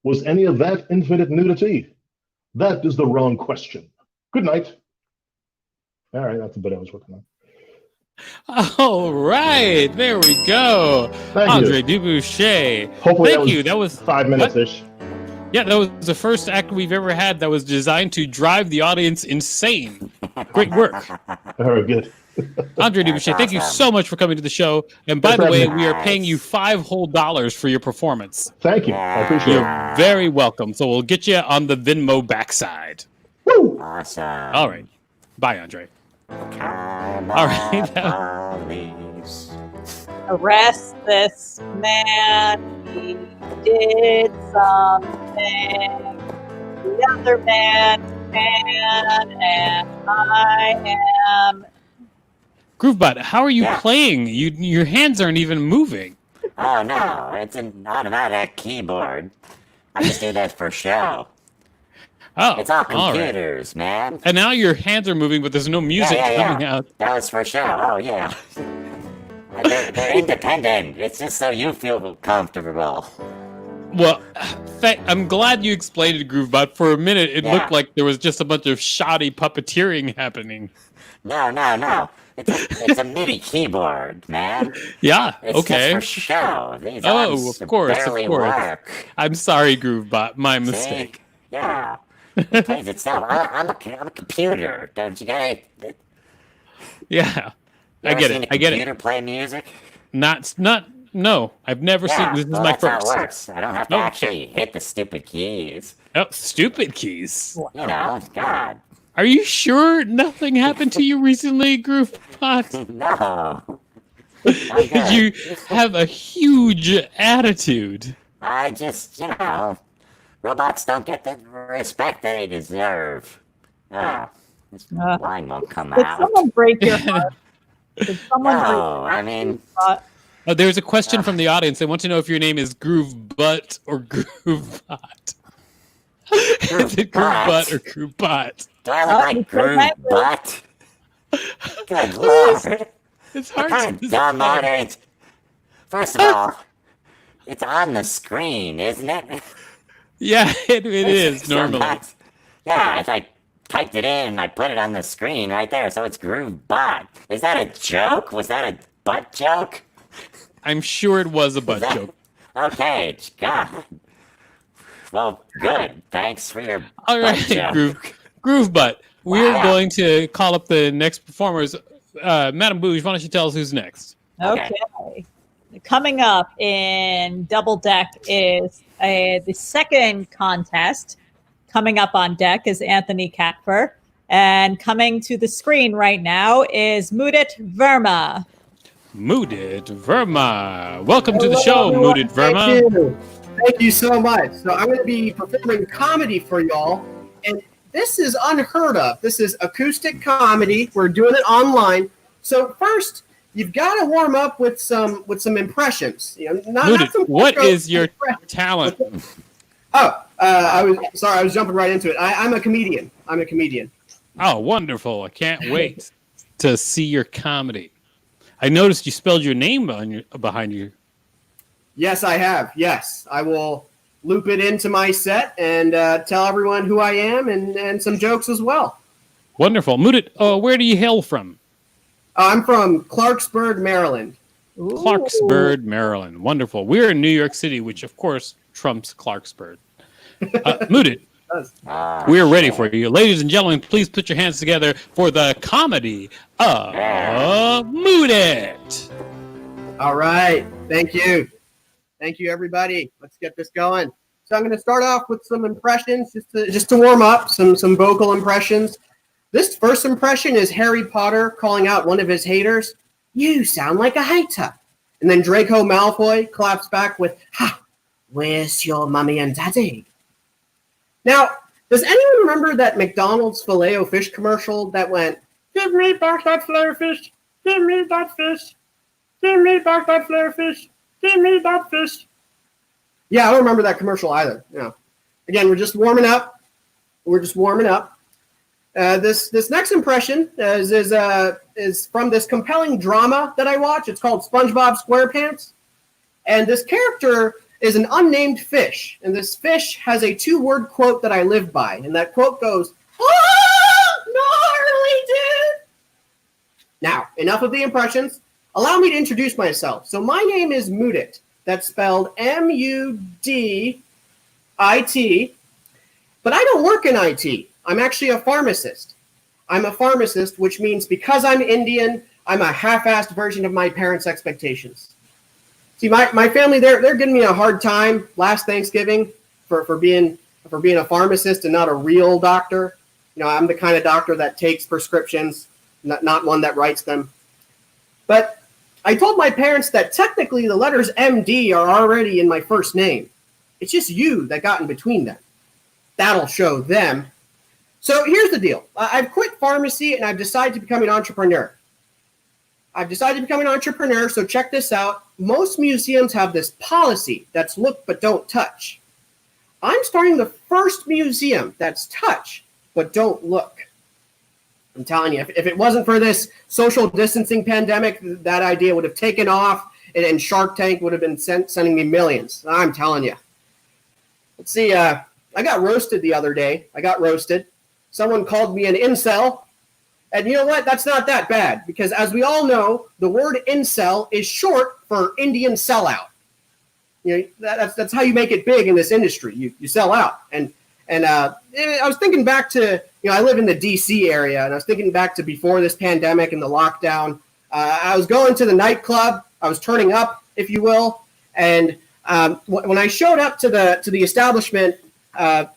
was any of that infinite nudity? That is the wrong question. Good night. All right, that's the bit I was working on. All right, there we go. Thank Andre you. Dubouchet. Hopefully Thank you. That was 5 minutes-ish. Yeah, that was the first act we've ever had that was designed to drive the audience insane. Great work. All right, good. Andre Dubouchet, thank you so much for coming to the show. And by Thanks the for way, having me. we are paying you $5 whole for your performance. Thank you. I appreciate it. You're very welcome. So we'll get you on the Venmo backside. Woo! Awesome. All right. Bye, Andre. All Arrest this man. He did something. The other man can, and I am. Groovebot, how are you Yeah. playing? Your hands aren't even moving. Oh no, it's an automatic keyboard. I just do that for show. Oh, It's all all right. computers, man. And now your hands are moving, but there's no music coming out. That was for show. Oh yeah. They're independent. It's just so you feel comfortable. Well, I'm glad you explained it, Groovebot. For a minute, it Yeah. looked like there was just a bunch of shoddy puppeteering happening. No. It's a MIDI keyboard, man. Yeah, It's okay. just for show. These Oh, arms of course, barely of course. work. I'm sorry, Groovebot. My See? mistake. Yeah. It plays itself. I'm a computer. Don't you get it? Yeah, You I ever get seen it. a I get computer it. play music? No, I've never seen. This is well, my that's how first. it works. I don't have to Okay. actually hit the stupid keys. Oh, stupid keys. You know, God. Are you sure nothing happened to you recently, Groovebot? No. I'm good. You have a huge attitude. I just, robots don't get the respect they deserve. This line won't come Did out. someone break your heart? Did someone break No, your I mean, heart? There's a question from the audience. They want to know if your name is Groovebot or Groovebot. Is it groove butt or groove butt? Do I look like you groove correctly. butt? Good lord. It's What hard kind to of dumb decide. order? First of all, it's on the screen, isn't it? Yeah, it is So normally. that's- Yeah, if I typed it in and I put it on the screen right there, so it's groove butt. Is that a joke? Was that a butt joke? I'm sure it was a butt that- joke. Okay, God. Well, good. Thanks for your All butt right, joke. groove butt. We're Wow. going to call up the next performers. Madam Bouge, why don't you tell us who's next? Okay. Coming up in Double Deck is the second contest. Coming up on deck is Anthony Catfer. And coming to the screen right now is Mudit Verma. Mudit Verma. Welcome to the show, everyone. Mudit Verma. Thank you. Thank you so much. So I'm going to be performing comedy for y'all. And this is unheard of. This is acoustic comedy. We're doing it online. So first, you've got to warm up with some impressions. You know, not Mudit, some what intro is your impressions. talent? I was jumping right into it. I'm a comedian. Oh, wonderful. I can't wait to see your comedy. I noticed you spelled your name behind you. Yes, I have. Yes, I will loop it into my set and tell everyone who I am and some jokes as well. Wonderful. Mudit, where do you hail from? I'm from Clarksburg, Maryland. Clarksburg, Maryland. Wonderful. We're in New York City, which, of course, trumps Clarksburg. Mudit, we're ready for you. Ladies and gentlemen, please put your hands together for the comedy of Mudit. All right. Thank you. Thank you, everybody. Let's get this going. So I'm going to start off with some impressions just to warm up, some vocal impressions. This first impression is Harry Potter calling out one of his haters. You sound like a hater. And then Draco Malfoy claps back with, ha, where's your mummy and daddy? Now, does anyone remember that McDonald's Filet-O-Fish commercial that went, give me back that Filet-O-Fish, give me that fish, give me back that Filet-O-Fish, give me that fish. Yeah, I don't remember that commercial either. No. Again, we're just warming up. This next impression is from this compelling drama that I watch. It's called SpongeBob SquarePants. And this character is an unnamed fish. And this fish has a 2-word quote that I live by. And that quote goes, oh, gnarly, dude. Now, enough of the impressions. Allow me to introduce myself. So my name is Mudit. That's spelled M-U-D-I-T. But I don't work in IT. I'm actually a pharmacist. I'm a pharmacist, which means because I'm Indian, I'm a half-assed version of my parents' expectations. See, my family, they're giving me a hard time last Thanksgiving for being a pharmacist and not a real doctor. You know, I'm the kind of doctor that takes prescriptions, not one that writes them. But I told my parents that technically the letters MD are already in my first name. It's just you that got in between them. That'll show them. So here's the deal. I've quit pharmacy and I've decided to become an entrepreneur. So check this out. Most museums have this policy that's look but don't touch. I'm starting the first museum that's touch but don't look. I'm telling you, if it wasn't for this social distancing pandemic, that idea would have taken off and Shark Tank would have been sending me millions. I'm telling you. Let's see, I got roasted the other day. Someone called me an incel. And you know what? That's not that bad. Because as we all know, the word incel is short for Indian sellout. You know, that's how you make it big in this industry. You sell out. And I was thinking back to, you know, I live in the D.C. area. And I was thinking back to before this pandemic and the lockdown. I was going to the nightclub. I was turning up, if you will. And when I showed up to the establishment, I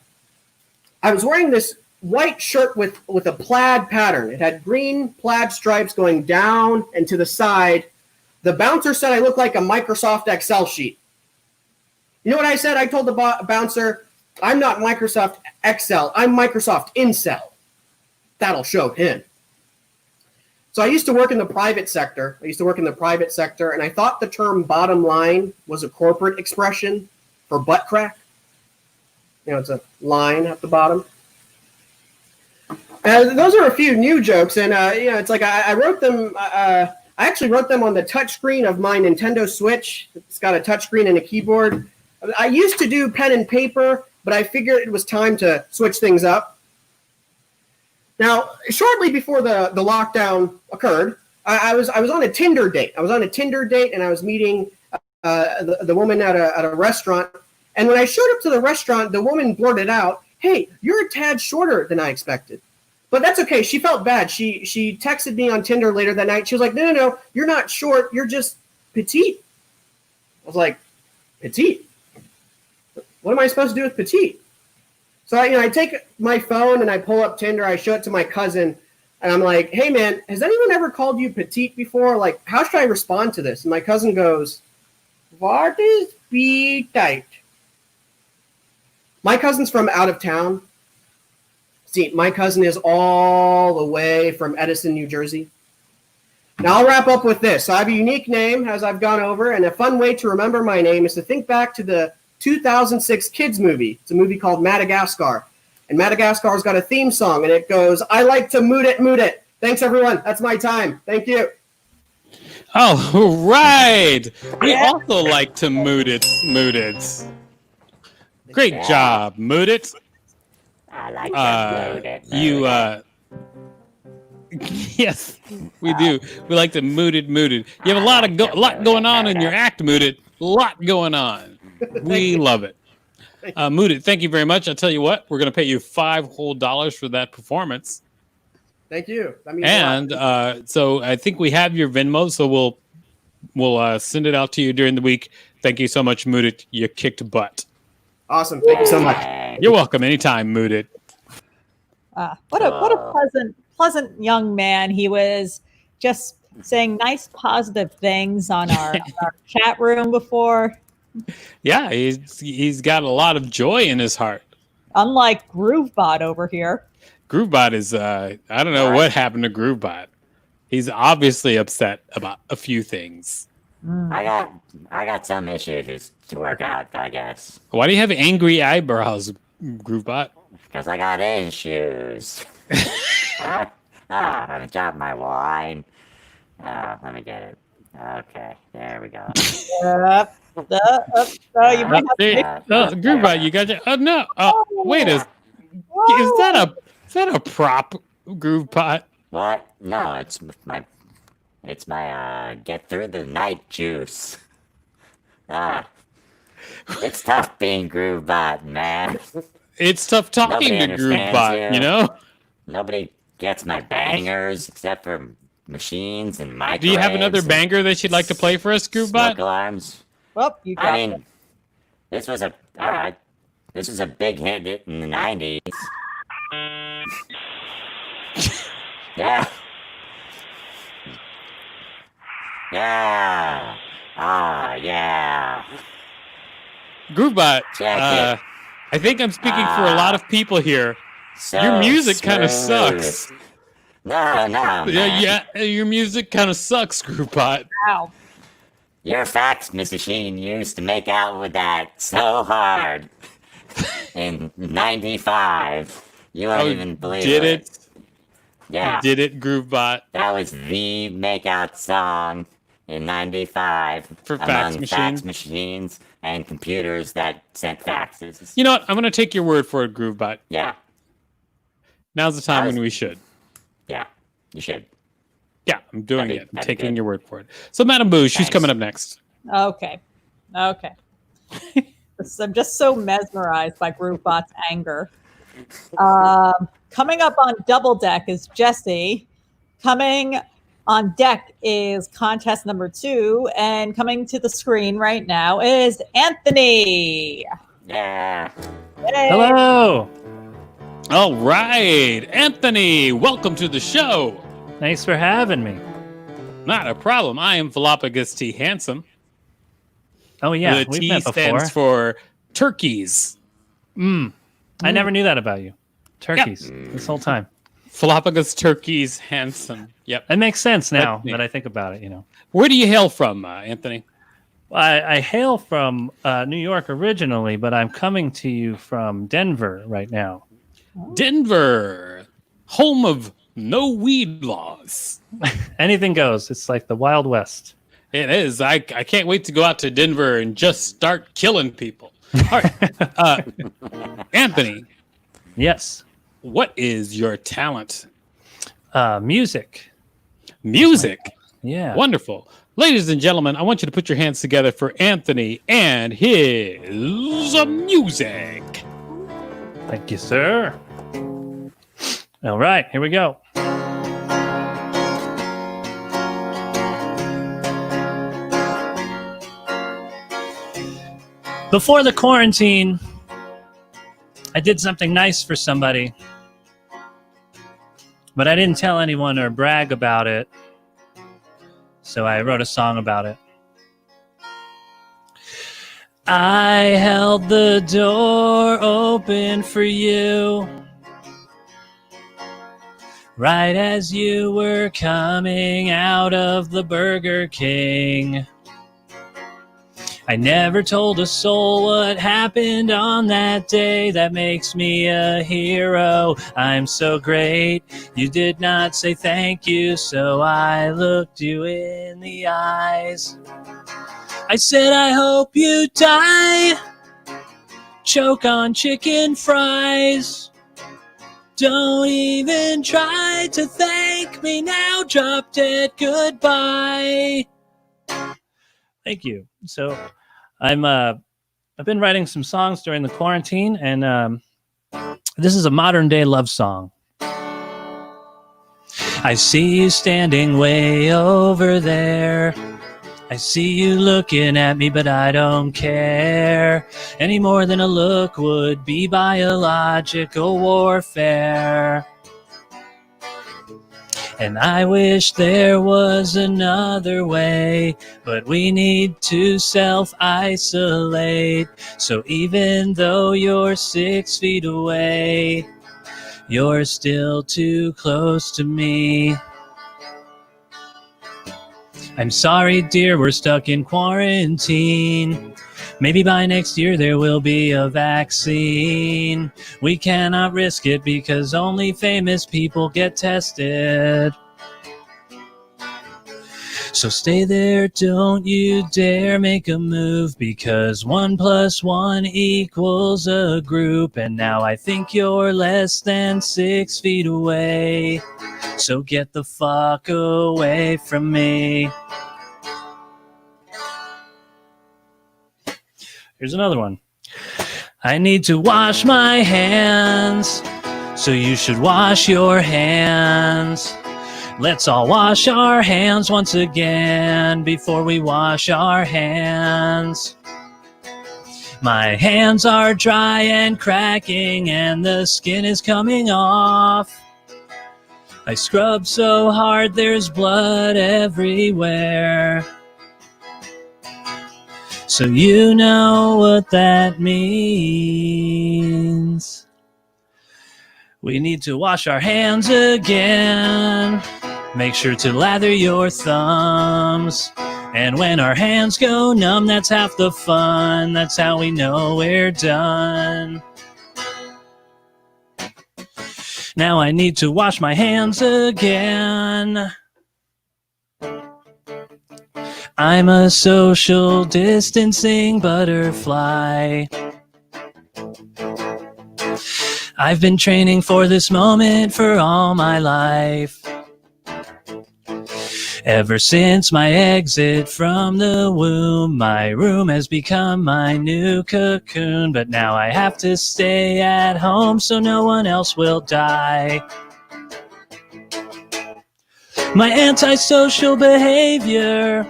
was wearing this white shirt with a plaid pattern. It had green plaid stripes going down and to the side. The bouncer said I looked like a Microsoft Excel sheet. You know what I said? I told the bouncer, I'm not Microsoft Excel. I'm Microsoft Incel. That'll show him. So I used to work in the private sector. And I thought the term bottom line was a corporate expression for butt crack. It's a line at the bottom. Those are a few new jokes, and it's like I wrote them. I actually wrote them on the touchscreen of my Nintendo Switch. It's got a touchscreen and a keyboard. I used to do pen and paper, but I figured it was time to switch things up. Now, shortly before the lockdown occurred, I was on a Tinder date. I was on a Tinder date, and I was meeting the woman at a restaurant. And when I showed up to the restaurant, the woman blurted out, "Hey, you're a tad shorter than I expected." But that's okay. She felt bad. She texted me on Tinder later that night. She was like, no, you're not short. You're just petite. I was like, petite? What am I supposed to do with petite? So I take my phone and I pull up Tinder. I show it to my cousin. And I'm like, hey, man, has anyone ever called you petite before? Like, how should I respond to this? And my cousin goes, what is petite? My cousin's from out of town. See, my cousin is all the way from Edison, New Jersey. Now I'll wrap up with this. So I have a unique name as I've gone over, and a fun way to remember my name is to think back to the 2006 kids movie. It's a movie called Madagascar. And Madagascar's got a theme song, and it goes, I like to moot it, moot it. Thanks, everyone. That's my time. Thank you. Oh, right. We also like to moot it, moot it. Great job, moot it. I like to moot it. Yes, we do. We like to moot it, moot it. You have a lot going on in your act, moot it. A lot going on. We love it. Moot it, thank you very much. I'll tell you what, we're going to pay you $5 whole for that performance. Thank you. That means a lot. And so I think we have your Venmo, so we'll send it out to you during the week. Thank you so much, Moot it. You kicked butt. Awesome. Thank you so much. You're welcome. Anytime, Moot it. What a pleasant young man. He was just saying nice positive things on our chat room before. Yeah, he's got a lot of joy in his heart. Unlike Groovebot over here. Groovebot is I don't know what happened to Groovebot. He's obviously upset about a few things. I got some issues to work out, I guess. Why do you have angry eyebrows, Groovebot? Because I got issues. I dropped my wine. Let me get it. Okay, there we go. You might have Groovebot, you got your. Oh no! Wait is that a prop, Groovebot? What? No, it's my get through the night juice. It's tough being Groovebot, man. It's tough talking to Groovebot, you know? Nobody gets my bangers except for machines and microwaves. Do you have another banger that you'd like to play for us, Groovebot? Smoke alarms. Well, you got it. This was a big hit in the 90s. Yeah. Yeah. Oh, yeah. Groovebot, I think I'm speaking for a lot of people here. So your music kind of smooth. sucks. No, man. Yeah, your music kind of sucks, Groovebot. Wow. Your fax machine used to make out with that so hard in 95. You won't even believe it. Did it? Yeah. Did it, Groovebot? That was the makeout song in 95 For among fax fax machines and computers that sent faxes. You know what? I'm going to take your word for it, Groovebot. Yeah. Now's the time when we should. Yeah, you should. Yeah, I'm doing it. I'm that'd taking good. your word for it. So, Madam Boo, she's Thanks. coming up next. Okay. I'm just so mesmerized by Groovebot's anger. Coming up on Double Deck is Jessie. Coming on deck is contest number 2. And coming to the screen right now is Anthony. Yeah. Yay. Hello. All right. Anthony, welcome to the show. Thanks for having me. Not a problem. I am Philopagus T. Handsome. Oh, yeah. The We've T met before. stands for turkeys. I never knew that about you. Turkeys. This whole time. Philopagus Turkeys Handsome. Yep. That makes sense now That's me. that I think about it, you know. Where do you hail from, Anthony? I hail from New York originally, but I'm coming to you from Denver right now. Denver, home of no weed laws. Anything goes. It's like the Wild West. It is. I can't wait to go out to Denver and just start killing people. All right. Anthony, Yes. what is your talent? Music. Music. Yeah. Wonderful. Ladies and gentlemen, I want you to put your hands together for Anthony and his music. Thank you, sir. All right, here we go. Before the quarantine, I did something nice for somebody, but I didn't tell anyone or brag about it, so I wrote a song about it. I held the door open for you right as you were coming out of the Burger King. I never told a soul what happened on that day. That makes me a hero. I'm so great. You did not say thank you, so I looked you in the eyes. I said, I hope you die. Choke on chicken fries. Don't even try to thank me now. Drop dead goodbye. Thank you. So I've been writing some songs during the quarantine, and this is a modern day love song. I see you standing way over there. I see you looking at me, but I don't care any more than a look would be biological warfare. And I wish there was another way, but we need to self-isolate. So even though you're 6 feet away, you're still too close to me. I'm sorry, dear, we're stuck in quarantine. Maybe by next year there will be a vaccine. We cannot risk it because only famous people get tested. So stay there, don't you dare make a move, because 1 + 1 equals a group. And now I think you're less than 6 feet away. So get the fuck away from me. Here's another one. I need to wash my hands, so you should wash your hands. Let's all wash our hands once again before we wash our hands. My hands are dry and cracking, and the skin is coming off. I scrub so hard there's blood everywhere. So you know what that means. We need to wash our hands again. Make sure to lather your thumbs. And when our hands go numb, that's half the fun. That's how we know we're done. Now I need to wash my hands again. I'm a social distancing butterfly. I've been training for this moment for all my life. Ever since my exit from the womb, my room has become my new cocoon. But now I have to stay at home so no one else will die. My antisocial behavior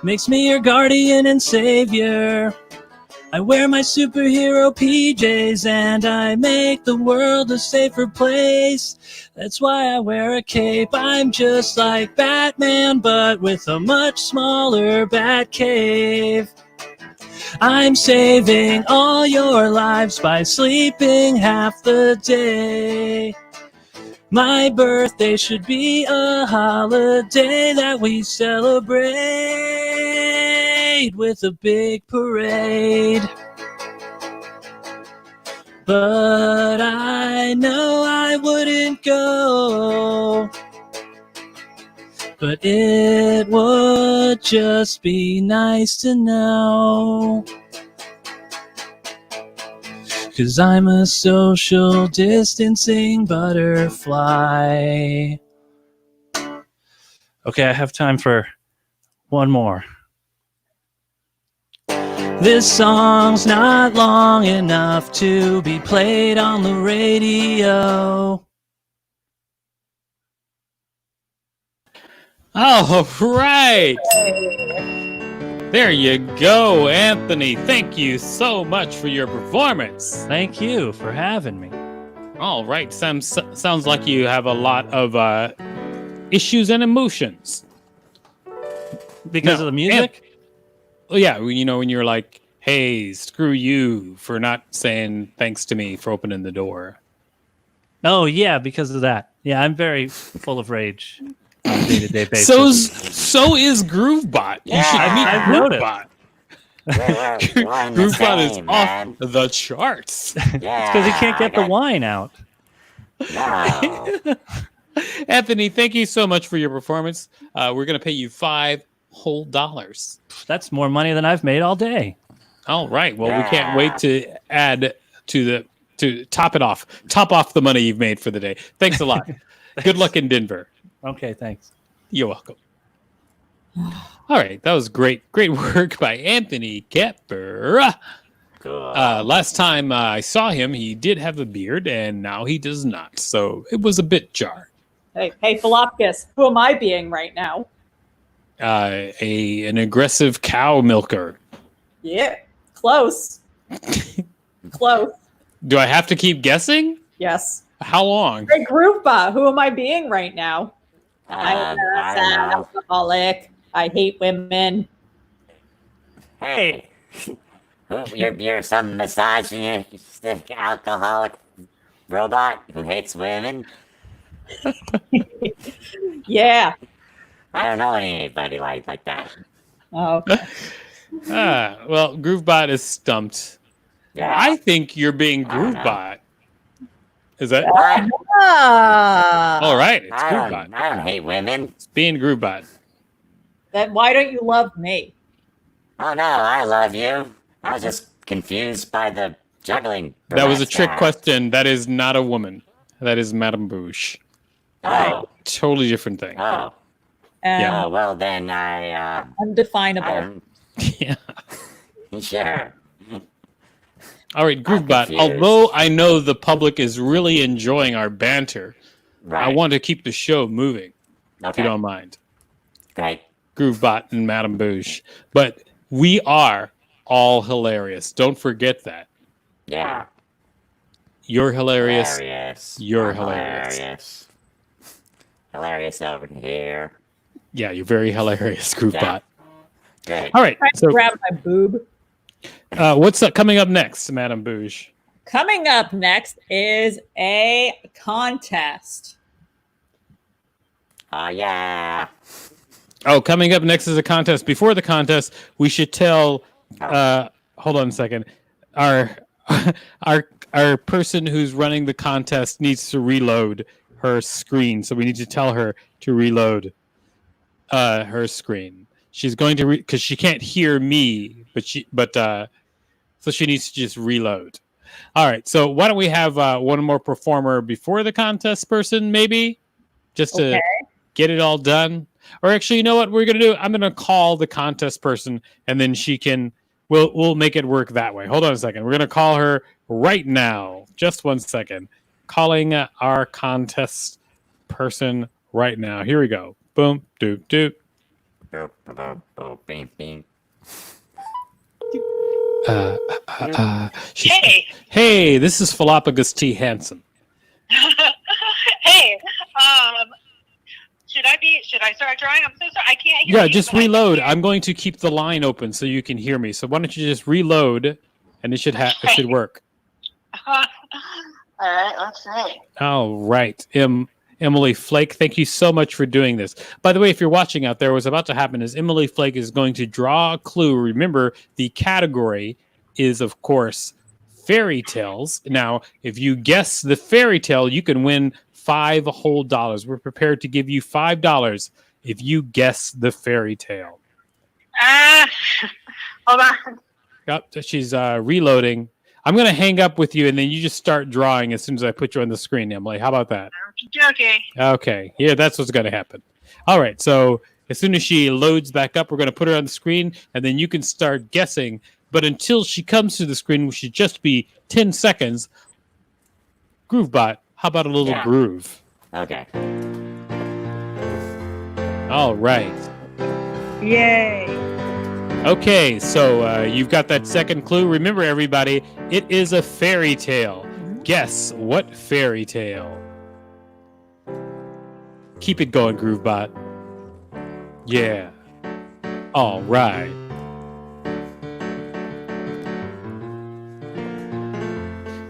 makes me your guardian and savior. I wear my superhero PJs and I make the world a safer place. That's why I wear a cape. I'm just like Batman, but with a much smaller bat cave. I'm saving all your lives by sleeping half the day. My birthday should be a holiday that we celebrate. street with a big parade. But I know I wouldn't go. But it would just be nice to know. 'Cause I'm a social distancing butterfly. Okay, I have time for one more. This song's not long enough to be played on the radio. All right. There you go, Anthony. Thank you so much for your performance. Thank you for having me. All right. Sounds like you have a lot of issues and emotions. Because of the music? Well, yeah, you know, when you're like, hey, screw you for not saying thanks to me for opening the door. Oh, yeah, because of that. Yeah, I'm very full of rage on a day-to-day basis. So is Groovebot. Yeah, you should meet I've noticed. Groovebot. We're in the Groovebot is same, man. off the charts. Yeah, Because he can't get the wine out. No. Anthony, thank you so much for your performance. We're going to pay you $5 whole. That's more money than I've made all day. All right. Well, we can't wait to add to top off the money you've made for the day. Thanks a lot. Good luck in Denver. Okay, thanks. You're welcome. All right. That was great work by Anthony Kepper. Cool. Last time I saw him, he did have a beard, and now he does not. So it was a bit jarring. Hey, Philopkis, who am I being right now? An aggressive cow milker. Yeah, close. Close. Do I have to keep guessing? Yes. How long? Hey, Groovebot, who am I being right now? I'm I don't an know. alcoholic. I hate women. Hey, you're some misogynistic alcoholic robot who hates women? Yeah. I don't know anybody like that. Oh. Well, Groovebot is stumped. Yeah. I think you're being I don't know. Groovebot. Is that Ah. all right? It's I Groovebot. don't hate women. It's being Groovebot. Then why don't you love me? Oh no, I love you. I was just confused by the juggling. That was a trick act. question. That is not a woman. That is Madame Bouche. Oh, Totally different thing. oh, And oh. Well, then I undefinable. Yeah. sure. All right, Groovebot. confused. Although I know the public is really enjoying our banter, Right. I want to keep the show moving. If Okay. you don't mind. Great. Groovebot and Madame Bouche. But we are all hilarious. Don't forget that. Yeah. You're hilarious. Hilarious. You're I'm hilarious. Hilarious. Hilarious over here. Yeah, you're very hilarious, Groovebot. Great. All right. Trying to So, grab my boob. what's coming up next, Madame Bouche? Coming up next is a contest. Oh yeah. Oh, coming up next is a contest. Before the contest, we should tell. Hold on a second. Our person who's running the contest needs to reload her screen, so we need to tell her to reload her screen. She's going to because she can't hear me, so she needs to just reload. All right. So why don't we have one more performer before the contest person, maybe, just to get it all done. Or actually, you know what we're gonna do? I'm gonna call the contest person, and then she can. We'll make it work that way. Hold on a second. We're gonna call her right now. Just 1 second. Calling our contest person right now. Here we go. Boom. Doop doop. Boop, boop, boop, bing, bing. Hey, this is Philopagus T. Hansen. Hey, should I start drawing? I'm so sorry. I can't hear you. Yeah, just but I can reload. hear I'm going to keep the line open so you can hear me. So why don't you just reload, and it should work. All right, let's see. All right. Emily Flake, thank you so much for doing this. By the way, if you're watching out there, what's about to happen is Emily Flake is going to draw a clue. Remember, the category is, of course, fairy tales. Now, if you guess the fairy tale, you can win $5 whole. We're prepared to give you $5 if you guess the fairy tale. Hold on. Yep, she's reloading. I'm going to hang up with you, and then you just start drawing as soon as I put you on the screen, Emily. How about that? Okay. Okay. Yeah, that's what's going to happen. All right. So as soon as she loads back up, we're going to put her on the screen, and then you can start guessing. But until she comes to the screen, which should just be 10 seconds, Groovebot, how about a little groove? Okay. All right. Yay. Okay, so you've got that second clue. Remember, everybody, it is a fairy tale. Guess what fairy tale? Keep it going, Groovebot. Yeah. All right.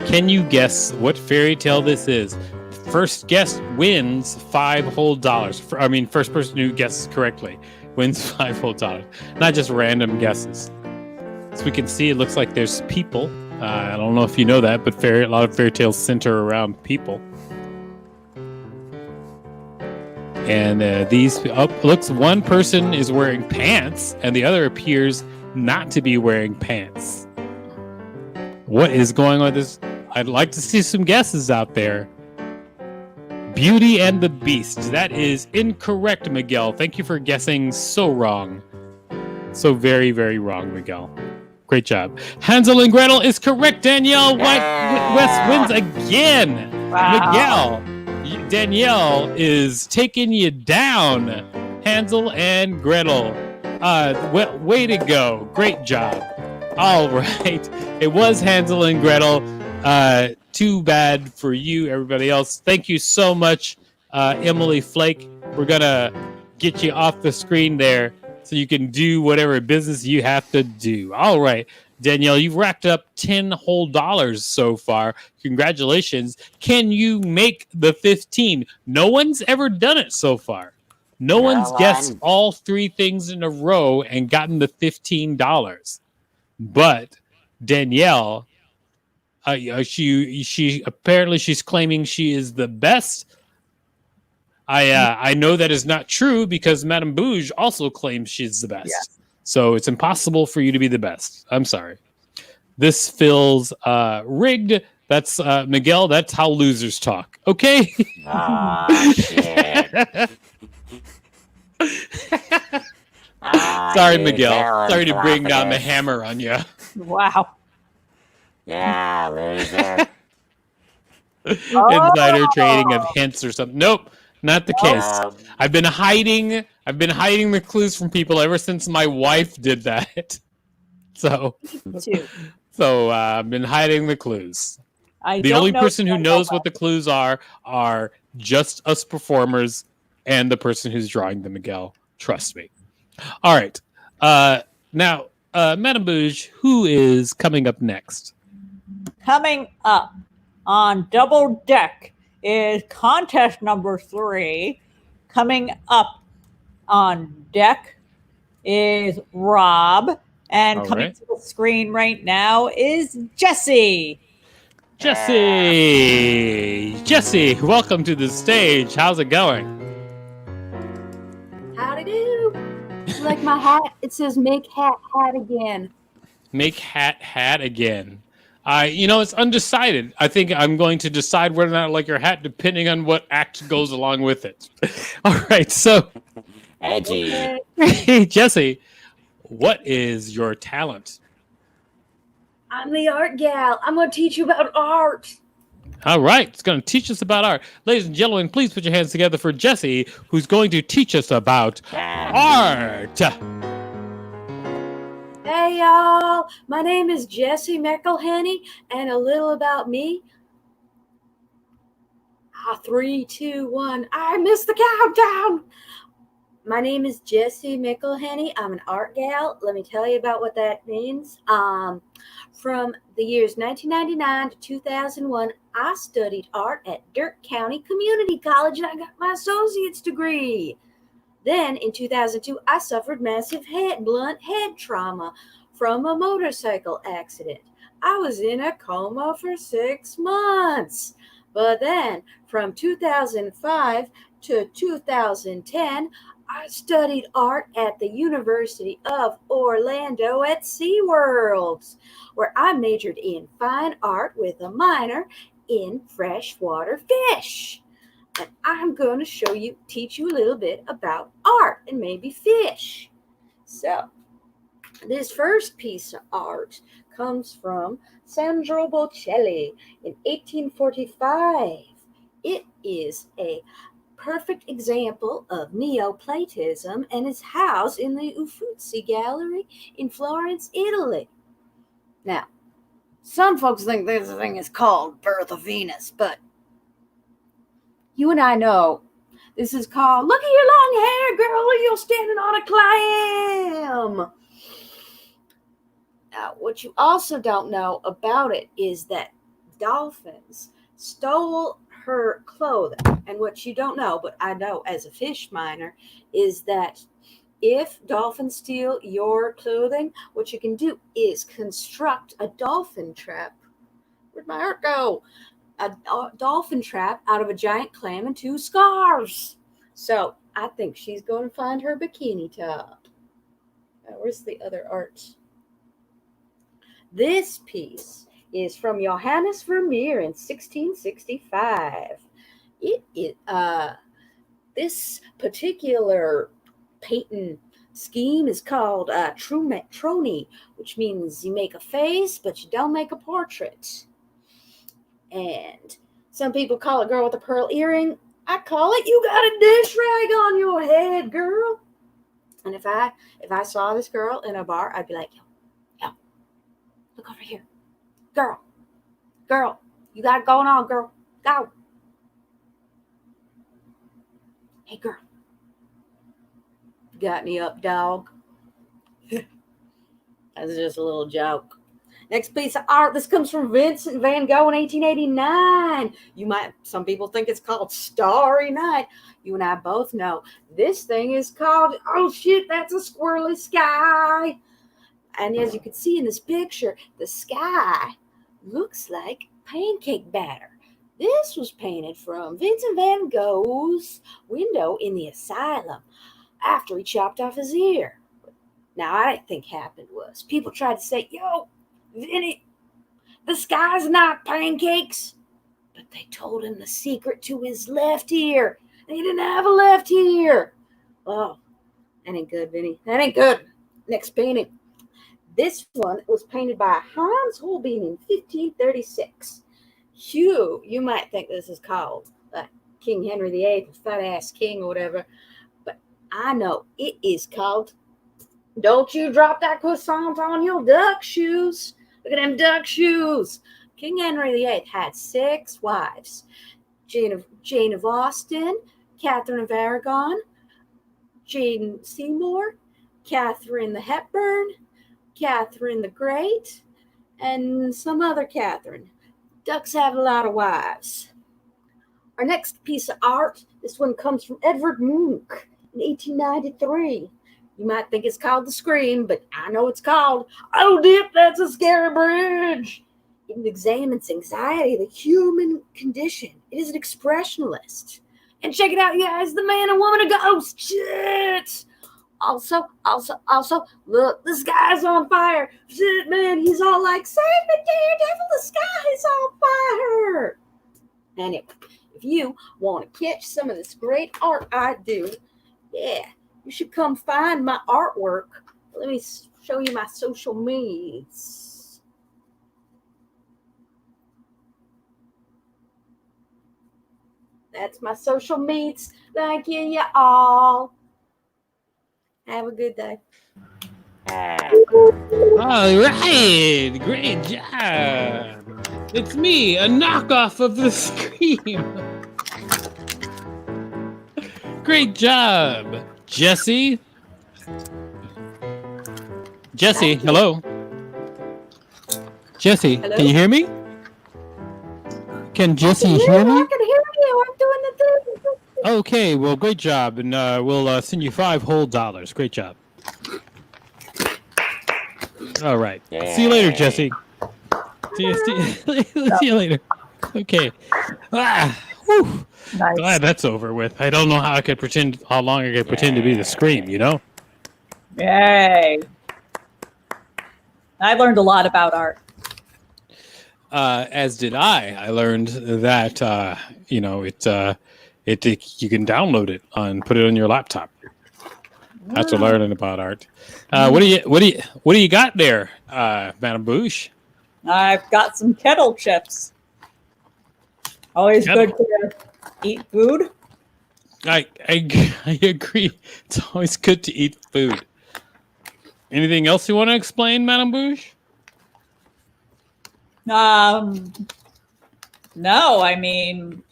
Can you guess what fairy tale this is? First guess wins $5 whole. First person who guesses correctly wins $5 whole. Not just random guesses. As we can see, it looks like there's people. I don't know if you know that, but a lot of fairy tales center around people. And looks one person is wearing pants, and the other appears not to be wearing pants. What is going on with this? I'd like to see some guesses out there. Beauty and the Beast. That is incorrect, Miguel. Thank you for guessing so wrong. So very, very wrong, Miguel. Great job. Hansel and Gretel is correct, Danielle. West wins again. Wow. Miguel, Danielle is taking you down. Hansel and Gretel. Way to go. Great job. All right. It was Hansel and Gretel. Too bad for you, everybody else. Thank you so much, Emily Flake. We're going to get you off the screen there so you can do whatever business you have to do. All right, Danielle, you've racked up $10 whole so far. Congratulations. Can you make the 15? No one's ever done it so far. No one's guessed all three things in a row and gotten the $15. But Danielle, she apparently she's claiming she is the best. I know that is not true because Madame Bouge also claims she's the best. Yes. So it's impossible for you to be the best. I'm sorry. This feels rigged. That's Miguel. That's how losers talk. Okay. Shit. Sorry, Miguel. Sorry to bring down the hammer on you. Wow. Yeah, loser. Insider trading of hints or something. Nope, not the case. I've been hiding the clues from people ever since my wife did that. So I've been hiding the clues. The only person who knows what the clues are just us performers and the person who's drawing them, Miguel. Trust me. All right. Now, Madame Bouge, who is coming up next? Coming up on Double Deck is contest number 3. Coming up on deck is Rob. And coming to the screen right now is Jessie. Jessie, welcome to the stage. How's it going? Howdy do. Like my hat, it says make hat again. Make hat again. It's undecided. I think I'm going to decide whether or not I like your hat depending on what act goes along with it. All right, so edgy. Hey, Jessie, what is your talent? I'm the art gal. I'm going to teach you about art. All right, it's going to teach us about art. Ladies and gentlemen, please put your hands together for Jessie, who's going to teach us about art. Hey, y'all. My name is Jessie Mickelhany, and a little about me. 3, 2, 1. I missed the countdown. My name is Jessie Mickelhany. I'm an art gal. Let me tell you about what that means. From the years 1999 to 2001, I studied art at Dirk County Community College, and I got my associate's degree. Then in 2002, I suffered massive blunt head trauma from a motorcycle accident. I was in a coma for 6 months. But then from 2005 to 2010, I studied art at the University of Orlando at SeaWorld, where I majored in fine art with a minor in freshwater fish. And I'm going to teach you a little bit about art and maybe fish. So, this first piece of art comes from Sandro Botticelli in 1845. It is a perfect example of Neoplatism and is housed in the Uffizi Gallery in Florence, Italy. Now, some folks think this thing is called Birth of Venus, but you and I know this is called, look at your long hair, girl, you're standing on a clam. Now, what you also don't know about it is that dolphins stole her clothing. And what you don't know, but I know as a fish miner, is that if dolphins steal your clothing, what you can do is construct a dolphin trap. Where'd my art go? A dolphin trap out of a giant clam and 2 scarves. So I think she's going to find her bikini top. Where's the other art? This piece is from Johannes Vermeer in 1665. This particular painting scheme is called Trumatroni, which means you make a face, but you don't make a portrait. And some people call it girl with a pearl earring. I call it you got a dish rag on your head, girl. And if I saw this girl in a bar, I'd be like, yo, look over here. Girl, you got it going on, girl. Go. Hey, girl. Got me up, dog. That's just a little joke. Next piece of art. This comes from Vincent van Gogh in 1889. Some people think it's called Starry Night. You and I both know this thing is called, oh shit, that's a squirrely sky. And as you can see in this picture, the sky looks like pancake batter. This was painted from Vincent van Gogh's window in the asylum after he chopped off his ear. Now, I think happened was people tried to say, yo, Vinny, the sky's not pancakes. But they told him the secret to his left ear. And he didn't have a left ear. Oh, that ain't good, Vinny. That ain't good. Next painting. This one was painted by Hans Holbein in 1536. Hugh, you might think this is called King Henry VIII, fat ass king or whatever, but I know it is called Don't You Drop That Croissant on Your Duck Shoes. Look at them duck shoes. King Henry VIII had 6 wives: Jane of Austen, Catherine of Aragon, Jane Seymour, Catherine the Hepburn, Catherine the Great, and some other Catherine. Ducks have a lot of wives. Our next piece of art, this one comes from Edvard Munch in 1893. You might think it's called The Scream, but I know it's called Oh Dip, That's a Scary Bridge. It examines anxiety, the human condition. It is an expressionist. And check it out, you guys, the man and woman, a ghost. Shit. Also, look, the sky's on fire. Shit, man, he's all like, save me, daredevil, the sky is on fire. Anyway, if you want to catch some of this great art I do, yeah, you should come find my artwork. Let me show you my social medias. That's my social medias. Thank you all. Have a good day. All right, great job. It's me, a knockoff of the Scream. Great job. Jessie? Jessie, hello? Jessie, Hello? can you hear me? Can Jessie hear me? I can hear you. I'm doing the thing. Okay, well, great job, and we'll send you $5 whole. Great job. All right. See you later, Jessie. See you later. Okay. Whew. Nice. Glad that's over with. I don't know how long I could pretend to be the Scream, you know? Yay. I learned a lot about art. As did I. I learned that you can download it and put it on your laptop. That's what learning about art. What do you got there, Madame Bouche? I've got some kettle chips. Always good to eat food. I agree. It's always good to eat food. Anything else you want to explain, Madame Bouche? No, I mean,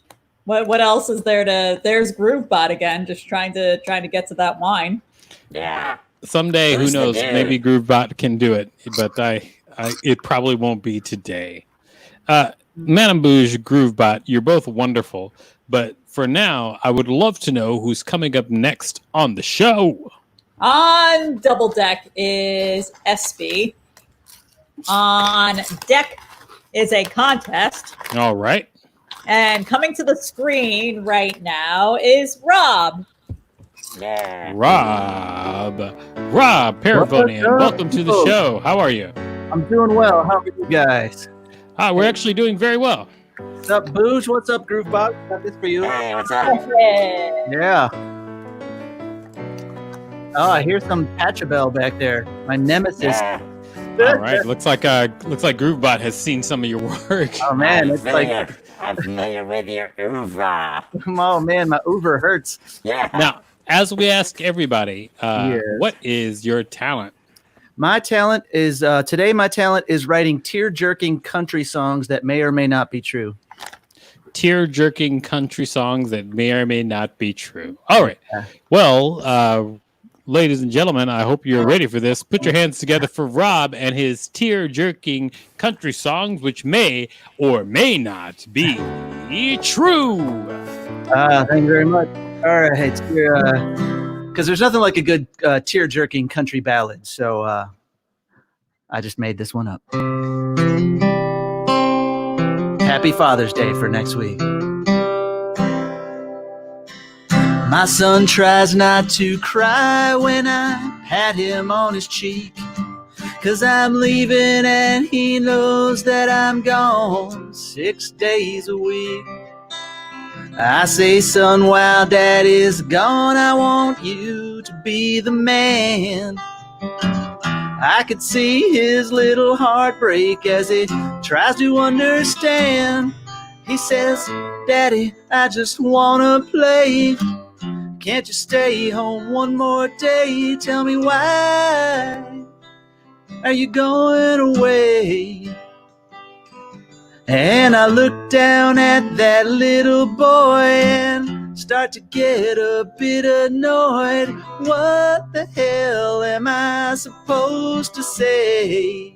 what else is there to? There's Groovebot again, just trying to get to that wine. Yeah. Someday, Who's who the knows? dude? Maybe Groovebot can do it, but it probably won't be today. Madame Bouge, Groovebot, you're both wonderful, but for now, I would love to know who's coming up next on the show. On Double Deck is SB. On Deck is a contest. All right. And coming to the screen right now is Rob. Yeah. Rob Parafonian, welcome to the show. How are you? I'm doing well. How are you guys? We're actually doing very well. What's up, Booge? What's up, Groovebot? Got this for you. Hey, what's up? Yeah. Oh, I hear some Pachelbel back there. My nemesis. Yeah. All right. Looks like Groovebot has seen some of your work. Oh man, it's I'm familiar with your oeuvre. Oh man, my oeuvre hurts. Yeah. Now, as we ask everybody, what is your talent? My talent is today. My talent is writing tear-jerking country songs that may or may not be true. Tear-jerking country songs that may or may not be true. All right. Well, ladies and gentlemen, I hope you're ready for this. Put your hands together for Rob and his tear-jerking country songs, which may or may not be true. Thank you very much. All right, because there's nothing like a good tear-jerking country ballad, so I just made this one up. Happy Father's Day for next week. My son tries not to cry when I pat him on his cheek, 'cause I'm leaving and he knows that I'm gone 6 days a week. I say, son, while Dad is gone, I want you to be the man. I could see his little heart break as he tries to understand. He says, Daddy, I just wanna play. Can't you stay home one more day? Tell me, why are you going away? And I look down at that little boy and start to get a bit annoyed. What the hell am I supposed to say?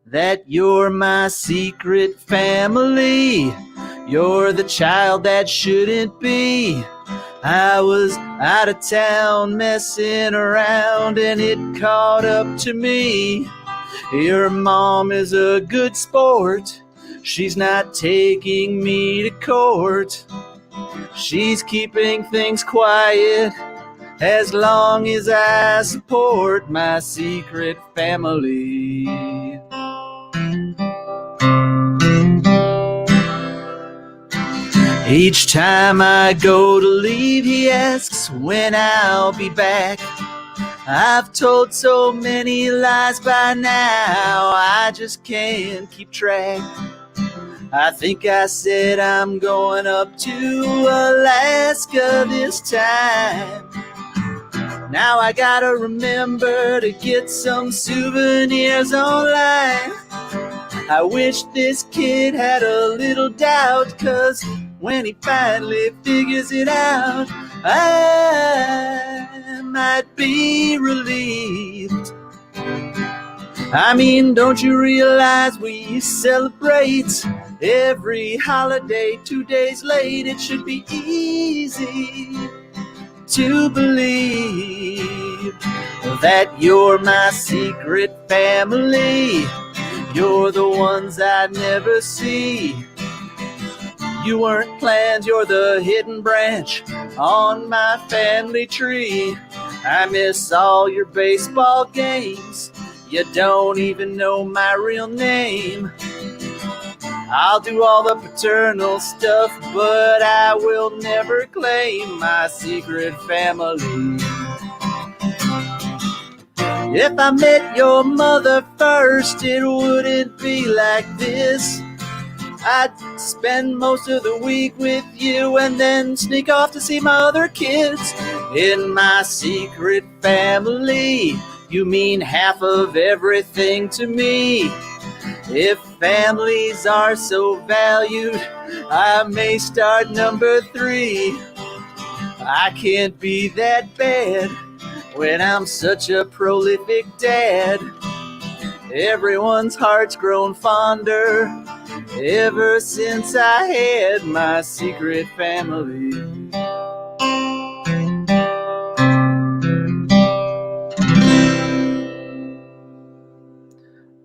That you're my secret family. You're the child that shouldn't be. I was out of town messing around and it caught up to me. Your mom is a good sport. She's not taking me to court. She's keeping things quiet as long as I support my secret family. Each time I go to leave, he asks when I'll be back. I've told so many lies by now, I just can't keep track. I think I said I'm going up to Alaska this time. Now I gotta remember to get some souvenirs online. I wish this kid had a little doubt, 'cause when he finally figures it out, I might be relieved. I mean, don't you realize we celebrate every holiday 2 days late? It should be easy to believe that you're my secret family. You're the ones I never see. You weren't planned, you're the hidden branch on my family tree. I miss all your baseball games. You don't even know my real name. I'll do all the paternal stuff, but I will never claim my secret family. If I met your mother first, it wouldn't be like this. I'd spend most of the week with you and then sneak off to see my other kids. In my secret family, you mean half of everything to me. If families are so valued, I may start number 3. I can't be that bad when I'm such a prolific dad. Everyone's heart's grown fonder ever since I had my secret family.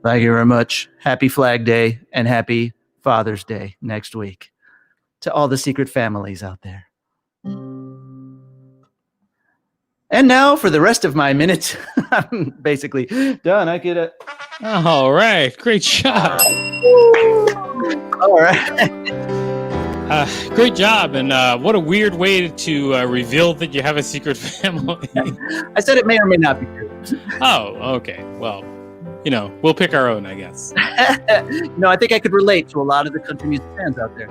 Thank you very much. Happy Flag Day and happy Father's Day next week to all the secret families out there. And now for the rest of my minute, I'm basically done. I get it. All right. Great job. All right. Great job. And what a weird way to reveal that you have a secret family. I said it may or may not be true. Oh, okay. Well, you know, we'll pick our own, I guess. No, I think I could relate to a lot of the country music fans out there.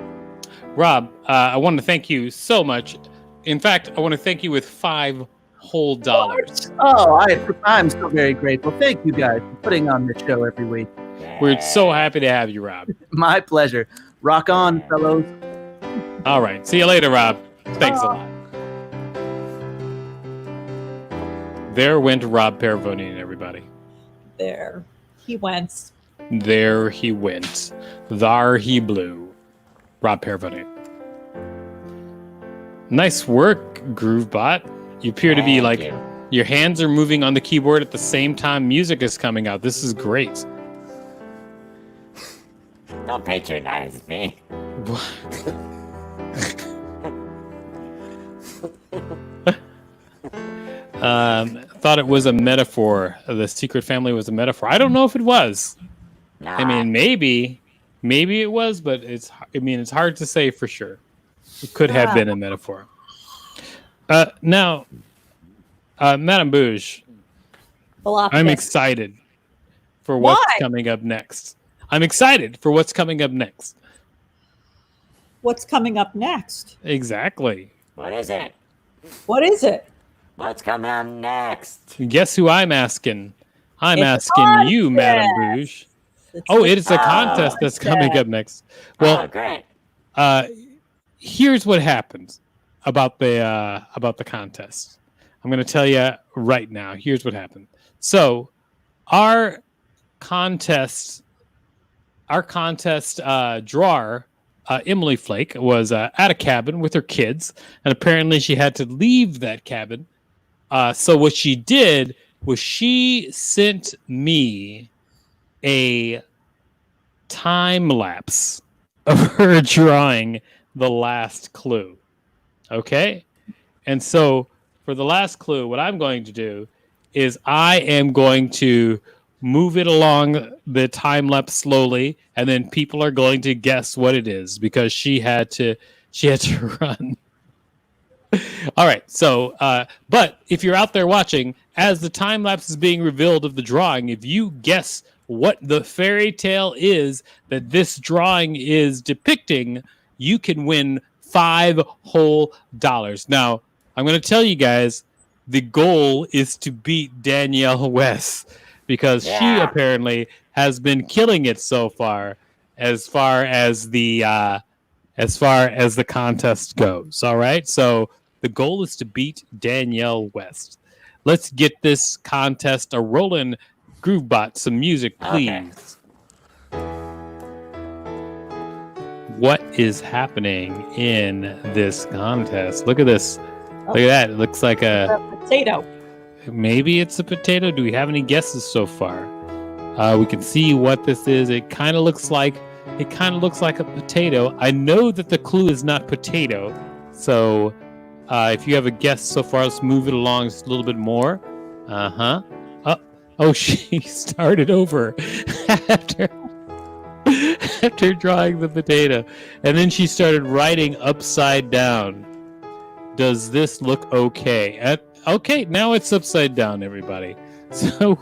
Rob, I want to thank you so much. In fact, I want to thank you with $5 whole. Oh, I'm so very grateful. Thank you guys for putting on this show every week. We're so happy to have you, Rob. My pleasure. Rock on, fellows. All right. See you later, Rob. Thanks a lot. There went Rob Pervonian, everybody. There he went. There he went. Thar he blew. Rob Pervonian. Nice work, Groovebot. You appear to be like, your hands are moving on the keyboard at the same time music is coming out. This is great. Don't patronize me. Thought it was a metaphor. The secret family was a metaphor. I don't know if it was. Nah. I mean, maybe it was, but it's hard to say for sure. It could have been a metaphor. Now, Madame Bouge, I'm excited for what's coming up next. I'm excited for what's coming up next. What's coming up next? Exactly. What is it? What is it? What's coming up next? Guess who I'm asking? I'm It's asking you, contest. Madame Bouge. It's a contest that's coming up next. Well, great. Here's what happens about the contest. I'm going to tell you right now. Here's what happened. So, our contest drawer, Emily Flake, was at a cabin with her kids, and apparently she had to leave that cabin. So what she did was she sent me a time lapse of her drawing the last clue. Okay? And so for the last clue, what I'm going to do is I am going to move it along the time lapse slowly, and then people are going to guess what it is because she had to run. All right. So, but if you're out there watching, as the time lapse is being revealed of the drawing, if you guess what the fairy tale is that this drawing is depicting, you can win $5 whole. Now, I'm going to tell you guys, the goal is to beat Danielle West because she apparently has been killing it so far as the contest goes. All right. So The goal is to beat Danielle West. Let's get this contest a rolling. Groovebot, some music, please. What is happening in this contest? Look at this. Look at that. It looks like a potato. Maybe it's a potato. Do we have any guesses so far? We can see what this is. It kind of looks like a potato. I know that the clue is not potato. So if you have a guess so far, let's move it along just a little bit more. Oh, she started over after drawing the potato. And then she started writing upside down. Does this look okay? Okay, now it's upside down, everybody. So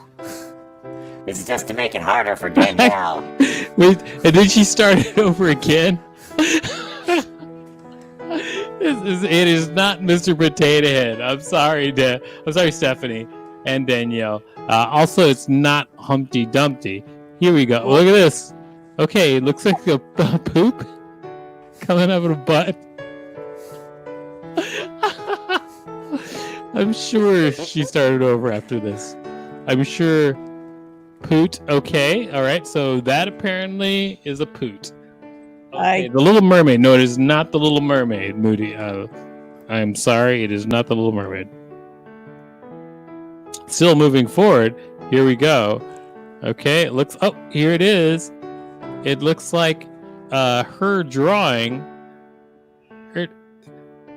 this is just to make it harder for Danielle. Wait, and then she started over again. It is not Mr. Potato Head. I'm sorry, Stephanie and Danielle. Also, it's not Humpty Dumpty. Here we go. Look at this. Okay, it looks like a poop coming out of a butt. I'm sure she started over after this. I'm sure poot. Okay, all right. So that apparently is a poot. Okay, the Little Mermaid. No, it is not the Little Mermaid, Moody. I'm sorry, it is not the Little Mermaid. Still moving forward. Here we go. Okay, it looks. Oh, here it is. It looks like her drawing.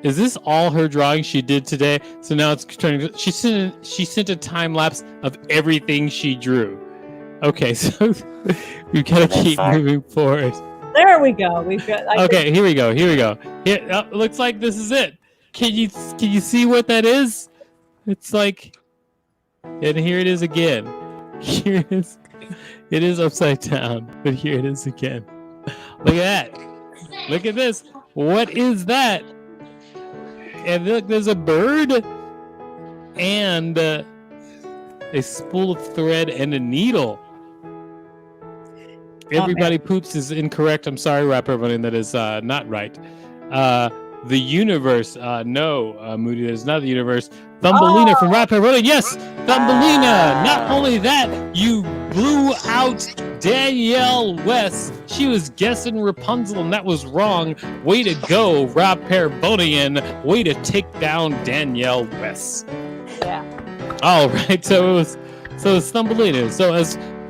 Is this all her drawing she did today? So now it's turning. She sent a time lapse of everything she drew. Okay, so we've got to keep moving forward. There we go. We've got. Okay, here we go. Here, looks like this is it. Can you see what that is? It's like, and here it is again. Here it is. It is upside down, but here it is again. Look at that. Look at this. What is that? And look, there's a bird and a spool of thread and a needle. Everybody poops is incorrect. I'm sorry, Rapper Running. That is not right. The universe. No, Moody, that is not the universe. Thumbelina from Rapper Running. Yes, Thumbelina. Not only that, you blew out Danielle West. She was guessing Rapunzel, and that was wrong. Way to go, Rapper Bonian. Way to take down Danielle West. Yeah. All right. So it's Thumbelina.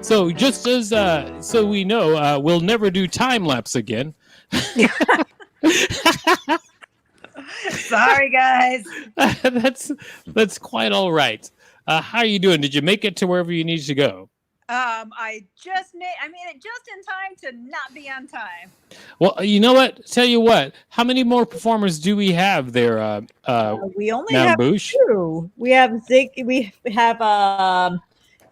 So just as so we know, we'll never do time lapse again. Sorry, guys. That's quite all right. How are you doing? Did you make it to wherever you need to go? I made it just in time to not be on time. Well, you know what? Tell you what. How many more performers do we have there? We only Madame have Bouche? 2. We have We have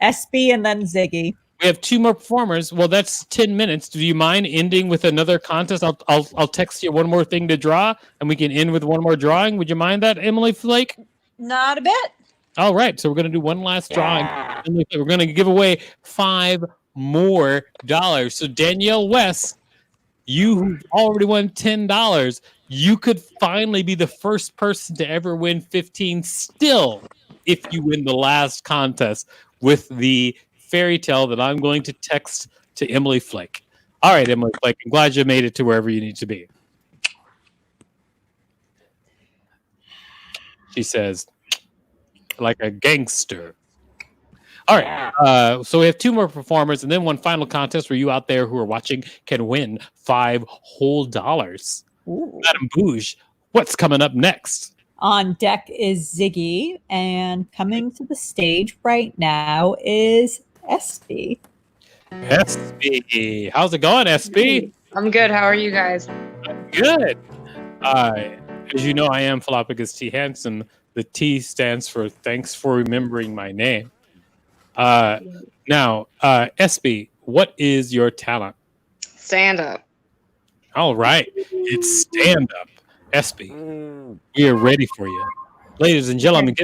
SB and then Ziggy. We have 2 more performers. Well, that's 10 minutes. Do you mind ending with another contest? I'll text you one more thing to draw, and we can end with one more drawing. Would you mind that, Emily Flake? Not a bit. All right, so we're going to do one last drawing. And we're going to give away $5 more. So Danielle West, you already won $10. You could finally be the first person to ever win 15 still if you win the last contest with the fairy tale that I'm going to text to Emily Flake. All right, Emily Flake, I'm glad you made it to wherever you need to be. She says, like a gangster. All right, so we have 2 more performers and then one final contest where you out there who are watching can win $5 whole. Madame Bouge, what's coming up next? On deck is Ziggy, and coming to the stage right now is SB. SB, how's it going, SB? I'm good. How are you guys? Good. As you know, I am Philopicus T. Hansen. The T stands for thanks for remembering my name. Now, SB, what is your talent? Stand up. All right, it's stand up. SB, we are ready for you. Ladies and gentlemen,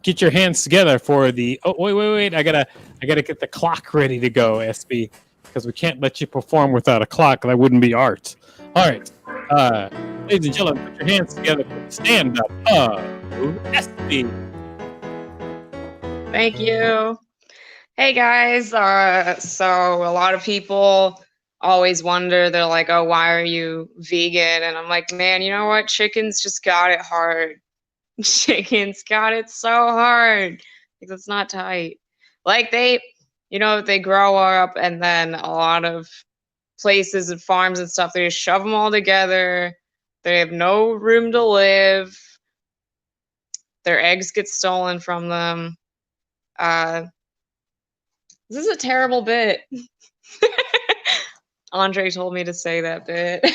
get your hands together for the... Oh, wait. I gotta get the clock ready to go, SB, because we can't let you perform without a clock. That wouldn't be art. All right. Ladies and gentlemen, put your hands together for the stand-up of Jessie. Thank you. Hey guys. So a lot of people always wonder, they're like, oh, why are you vegan? And I'm like, man, you know what? Chickens just got it hard. Chickens got it so hard. Like, that's not tight. Like they grow up and then a lot of places and farms and stuff, they just shove them all together. They have no room to live. Their eggs get stolen from them. This is a terrible bit. Andre told me to say that bit.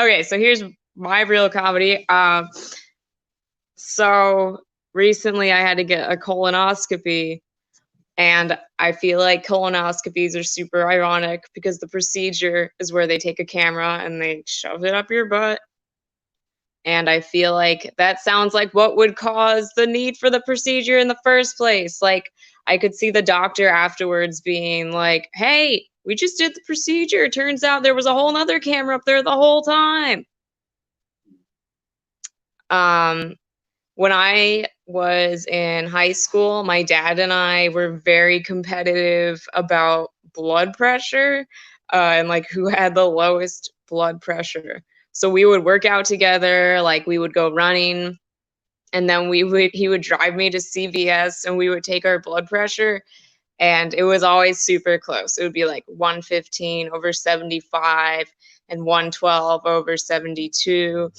Okay, so here's my real comedy. So recently I had to get a colonoscopy, and I feel like colonoscopies are super ironic because the procedure is where they take a camera and they shove it up your butt. And I feel like that sounds like what would cause the need for the procedure in the first place. Like, I could see the doctor afterwards being like, hey, we just did the procedure. Turns out there was a whole nother camera up there the whole time. When I was in high school, my dad and I were very competitive about blood pressure and like who had the lowest blood pressure. So we would work out together, like we would go running, and then he would drive me to CVS and we would take our blood pressure, and it was always super close. It would be like 115 over 75 and 112 over 72.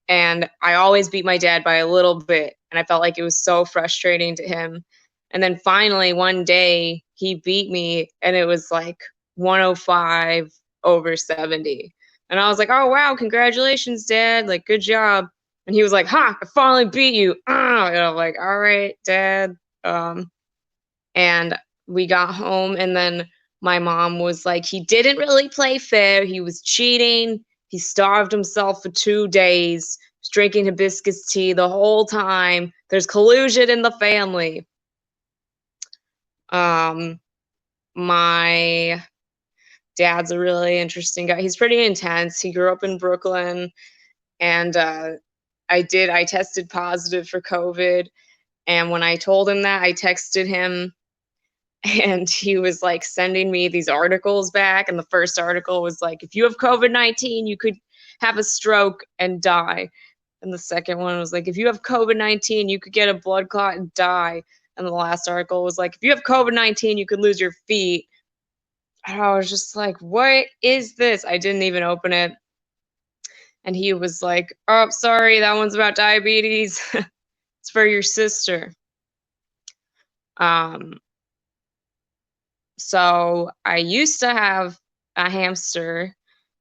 And I always beat my dad by a little bit, and I felt like it was so frustrating to him. And then finally one day he beat me and it was like 105 over 70. And I was like, oh, wow, congratulations, Dad. Like, good job. And he was like, ha, I finally beat you. And I'm like, all right, Dad. And we got home, and then my mom was like, he didn't really play fair. He was cheating. He starved himself for 2 days, was drinking hibiscus tea the whole time. There's collusion in the family. My dad's a really interesting guy. He's pretty intense. He grew up in Brooklyn, and I tested positive for COVID. And when I told him that, I texted him, and he was like sending me these articles back. And the first article was like, if you have COVID-19, you could have a stroke and die. And the second one was like, if you have COVID-19, you could get a blood clot and die. And the last article was like, if you have COVID-19, you could lose your feet. And I was just like, what is this? I didn't even open it. And he was like, oh, sorry, that one's about diabetes. It's for your sister. So I used to have a hamster,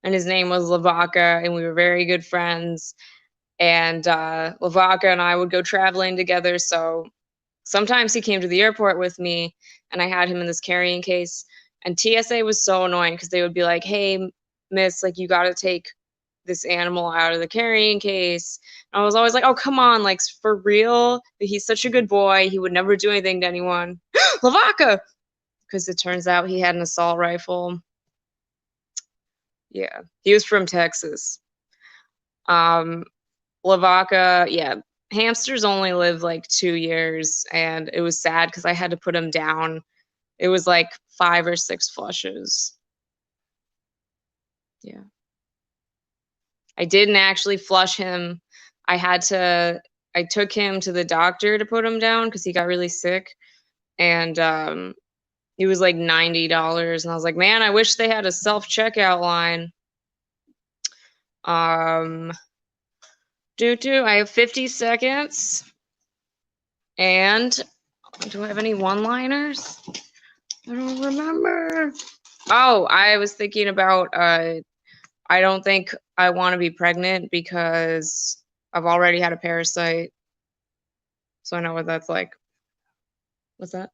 and his name was Lavaca, and we were very good friends. And Lavaca and I would go traveling together. So sometimes he came to the airport with me, and I had him in this carrying case. And TSA was so annoying because they would be like, hey, miss, like, you got to take this animal out of the carrying case. And I was always like, oh, come on, like, for real? He's such a good boy. He would never do anything to anyone. Lavaca! Because it turns out he had an assault rifle. Yeah, he was from Texas. Lavaca, yeah, hamsters only live like 2 years, and it was sad because I had to put him down. It was like 5 or 6 flushes. Yeah. I didn't actually flush him. I took him to the doctor to put him down because he got really sick. And it was like $90. And I was like, man, I wish they had a self-checkout line. I have 50 seconds. And do I have any one-liners? I don't remember. Oh, I was thinking about, I don't think I want to be pregnant because I've already had a parasite. So I know what that's like. What's that?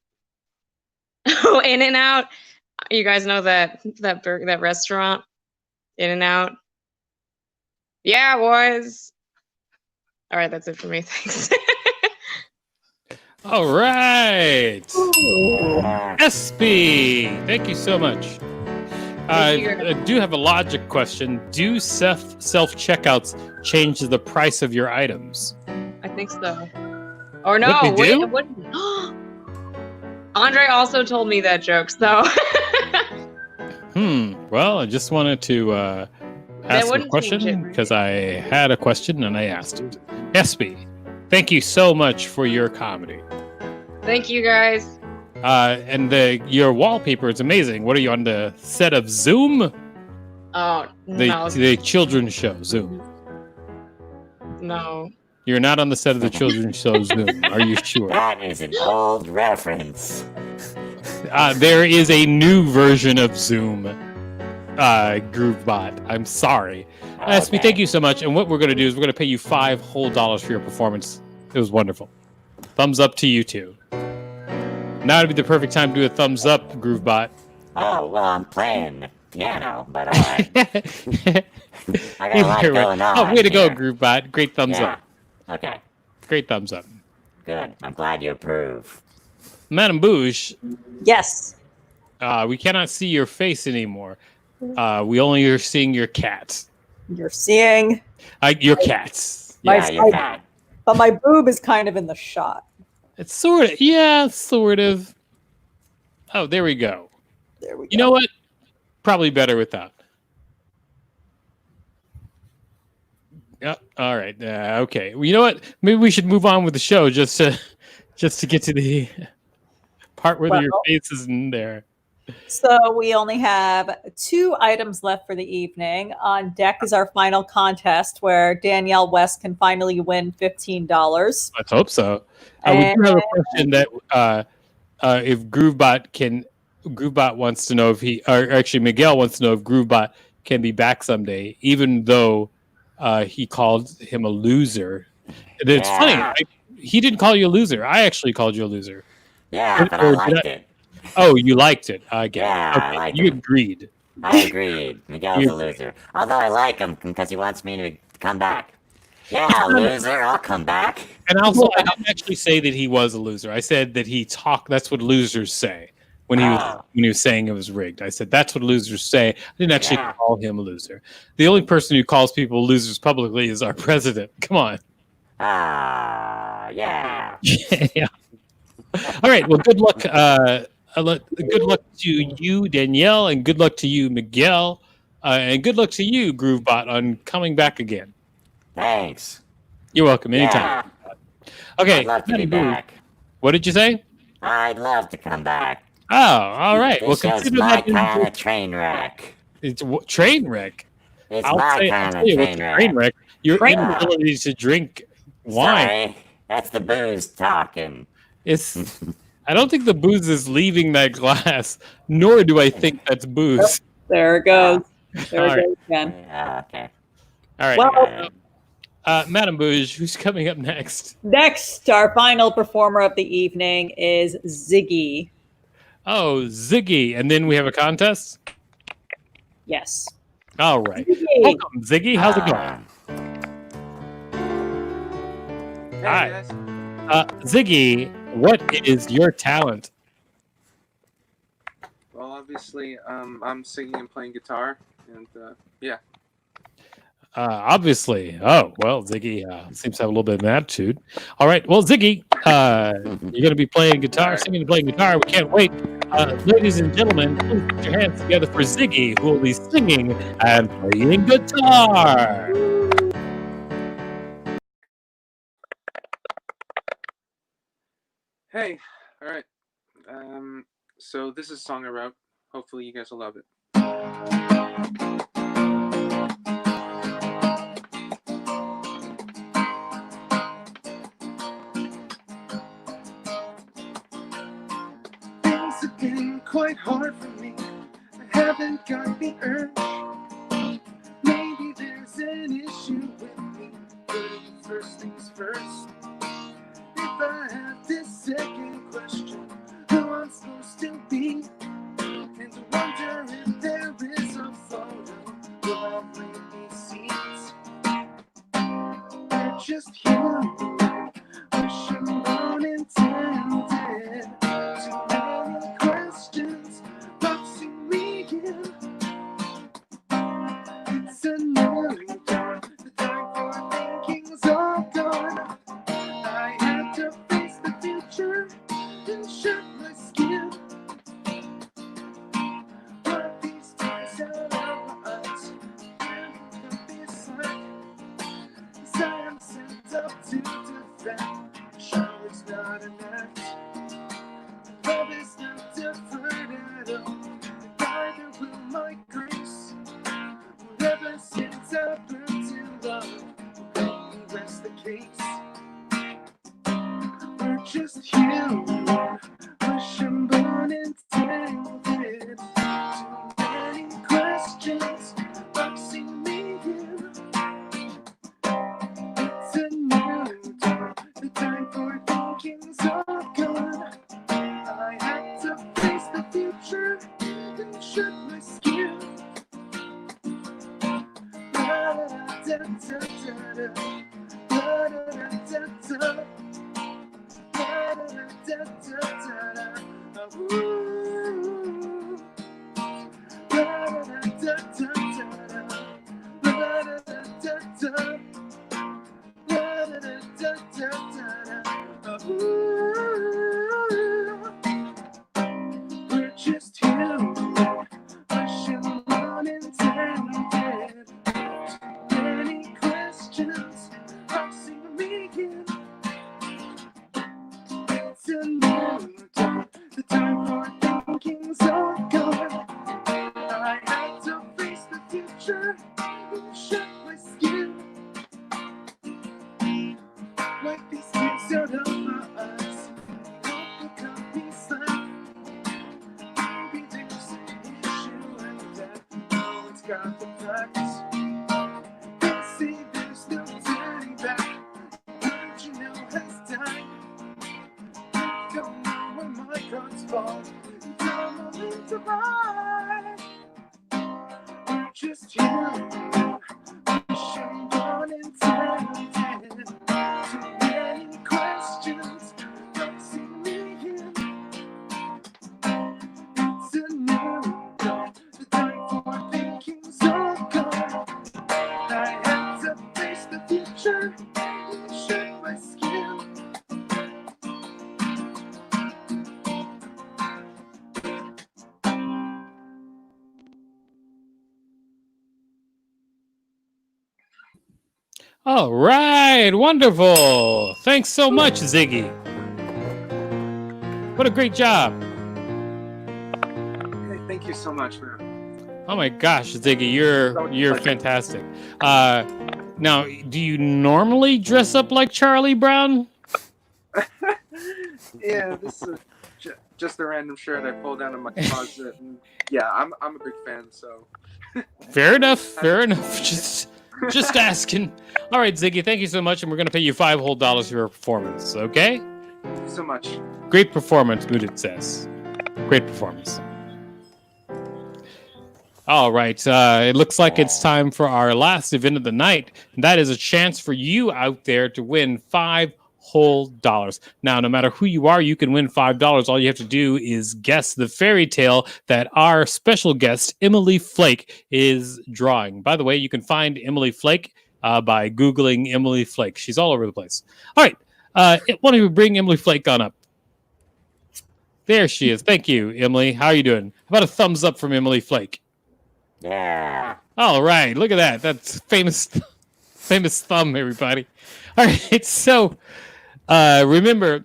Oh, In-N-Out. You guys know that restaurant? In-N-Out. Yeah, it was. All right, that's it for me. Thanks. All right. SB, thank you so much. I do have a logic question. Do self-checkouts change the price of your items? I think so. Or no, What they do? what? Andre also told me that joke, so. Well, I just wanted to ask a wouldn't change it, question right? because I had a question and I asked it. SB, thank you so much for your comedy. Thank you, guys. And your wallpaper is amazing. What are you on the set of Zoom? Oh, no. The children's show Zoom. No. You're not on the set of the children's show Zoom. Are you sure? That is an old reference. There is a new version of Zoom, GrooveBot. I'm sorry. SB, thank you so much. And what we're going to do is we're going to pay you $5 whole for your performance. It was wonderful. Thumbs up to you two. Now would be the perfect time to do a thumbs up, GrooveBot. Oh, well, I'm playing the piano, but alright. I got a lot going on. Oh, way to go, here. GrooveBot. Great thumbs up. Okay. Great thumbs up. Good. I'm glad you approve. Madame Bouge. Yes. We cannot see your face anymore. We only are seeing your cats. You're seeing your cats. your cat. But my boob is kind of in the shot. It's sort of, yeah, sort of. Oh, there we go. There we go. You know what? Probably better without. Yeah. All right. Okay. Well, you know what? Maybe we should move on with the show just to get to the part where your face is in there. So we only have 2 items left for the evening. On deck is our final contest where Danielle West can finally win $15. Let's hope so. We do have a question that if GrooveBot wants to know if Miguel wants to know if GrooveBot can be back someday, even though he called him a loser. And it's funny. He didn't call you a loser. I actually called you a loser. Yeah, but I liked it. Oh, you liked it. I get Yeah, it. I liked you it. agreed. I agreed. Miguel's a loser. Although I like him because he wants me to come back. Yeah, loser, I'll come back. And also, I didn't actually say that he was a loser. I said that he talked. That's what losers say when he was saying it was rigged. I said that's what losers say. I didn't actually call him a loser. The only person who calls people losers publicly is our president. Come on. Yeah. Yeah. All right. Well, good luck. Good luck to you, Danielle, and good luck to you, Miguel, and good luck to you, GrooveBot, on coming back again. Thanks. You're welcome. Anytime. Okay. I'd love to be back. What did you say? I'd love to come back. Oh, all right. This Well, show's consider my that kind of train wreck. It's train wreck. It's I'll my tell kind of you what's train a wreck. train wreck. Your inability to drink wine. Sorry, that's the booze talking. It's. I don't think the booze is leaving that glass, nor do I think that's booze. There it goes. There All it right. goes again. Okay. All right. Well, Madame Bouge, who's coming up next? Next, our final performer of the evening is Ziggy. Oh, Ziggy. And then we have a contest? Yes. All right. Ziggy. Welcome, Ziggy. How's it going? Hi. Ziggy, what is your talent? Well, obviously, I'm singing and playing guitar, and yeah. Obviously. Oh, well, Ziggy seems to have a little bit of an attitude. All right. Well, Ziggy, you're going to be playing guitar, singing and playing guitar. We can't wait. Ladies and gentlemen, please put your hands together for Ziggy, who will be singing and playing guitar. Hey, all right. So this is a song I wrote. Hopefully, you guys will love it. Things have been quite hard for me. I haven't got the urge. Maybe there's an issue with me. But first things first. If I have this second question, who I'm supposed to be, and to wonder if there is a photo will all bring me seats. They're just human, wish I'm unintended. Too many questions boxing me in. to defend. Show is not an act. Love is not deferred at all. Neither will my grace. Whatever sins I burn to love, will only rest the case. We're just human, wishbone intended. Too many questions boxing me in. It's a new dawn, the time for thinking's all gone. I had to face the future and shed my skin. La-da-da-da-da-da. La-da-da-da-da. La-da-da-da-da-da. Ooh. La-da-da-da-da-da. La-da-da-da-da. La-da-da-da-da-da. Ooh. We're just human, wishing unintended. Too many questions boxing me in. It's a new dawn, the time for thinking's all gone. I had to face the future and shed my skin. Wipe these tears out of my eyes. Hope will cut me slack. Maybe there's an issue and that no one's got the facts. They say there's no turning back. Don't you know has died? Don't know when my cards fall. Don't know when to buy. We're just human, wishing unintended. Too many questions boxing me in. It's a new dawn, the time for thinking's all gone. I had to face the future and shed my skin. All right, wonderful. Thanks so much, Ziggy. What a great job. Hey, thank you so much, man. Oh my gosh, Ziggy, you're fantastic. Now, do you normally dress up like Charlie Brown? Yeah, this is just a random shirt I pulled out of my closet, and yeah, I'm a big fan. So Fair enough. Fair enough. Just asking. All right, Ziggy, thank you so much, and we're going to pay you $5 whole for your performance. Okay? thank you so much. Great performance, Mudit says. Great performance. All right. It looks like it's time for our last event of the night. And that is a chance for you out there to win $5 whole. Now, no matter who you are, you can win $5. All you have to do is guess the fairy tale that our special guest, Emily Flake, is drawing. By the way, you can find Emily Flake by Googling Emily Flake. She's all over the place. All right. Why don't you bring Emily Flake on up? There she is. Thank you, Emily. How are you doing? How about a thumbs up from Emily Flake? Yeah. All right, look at that. That's famous thumb, everybody. All right, so remember,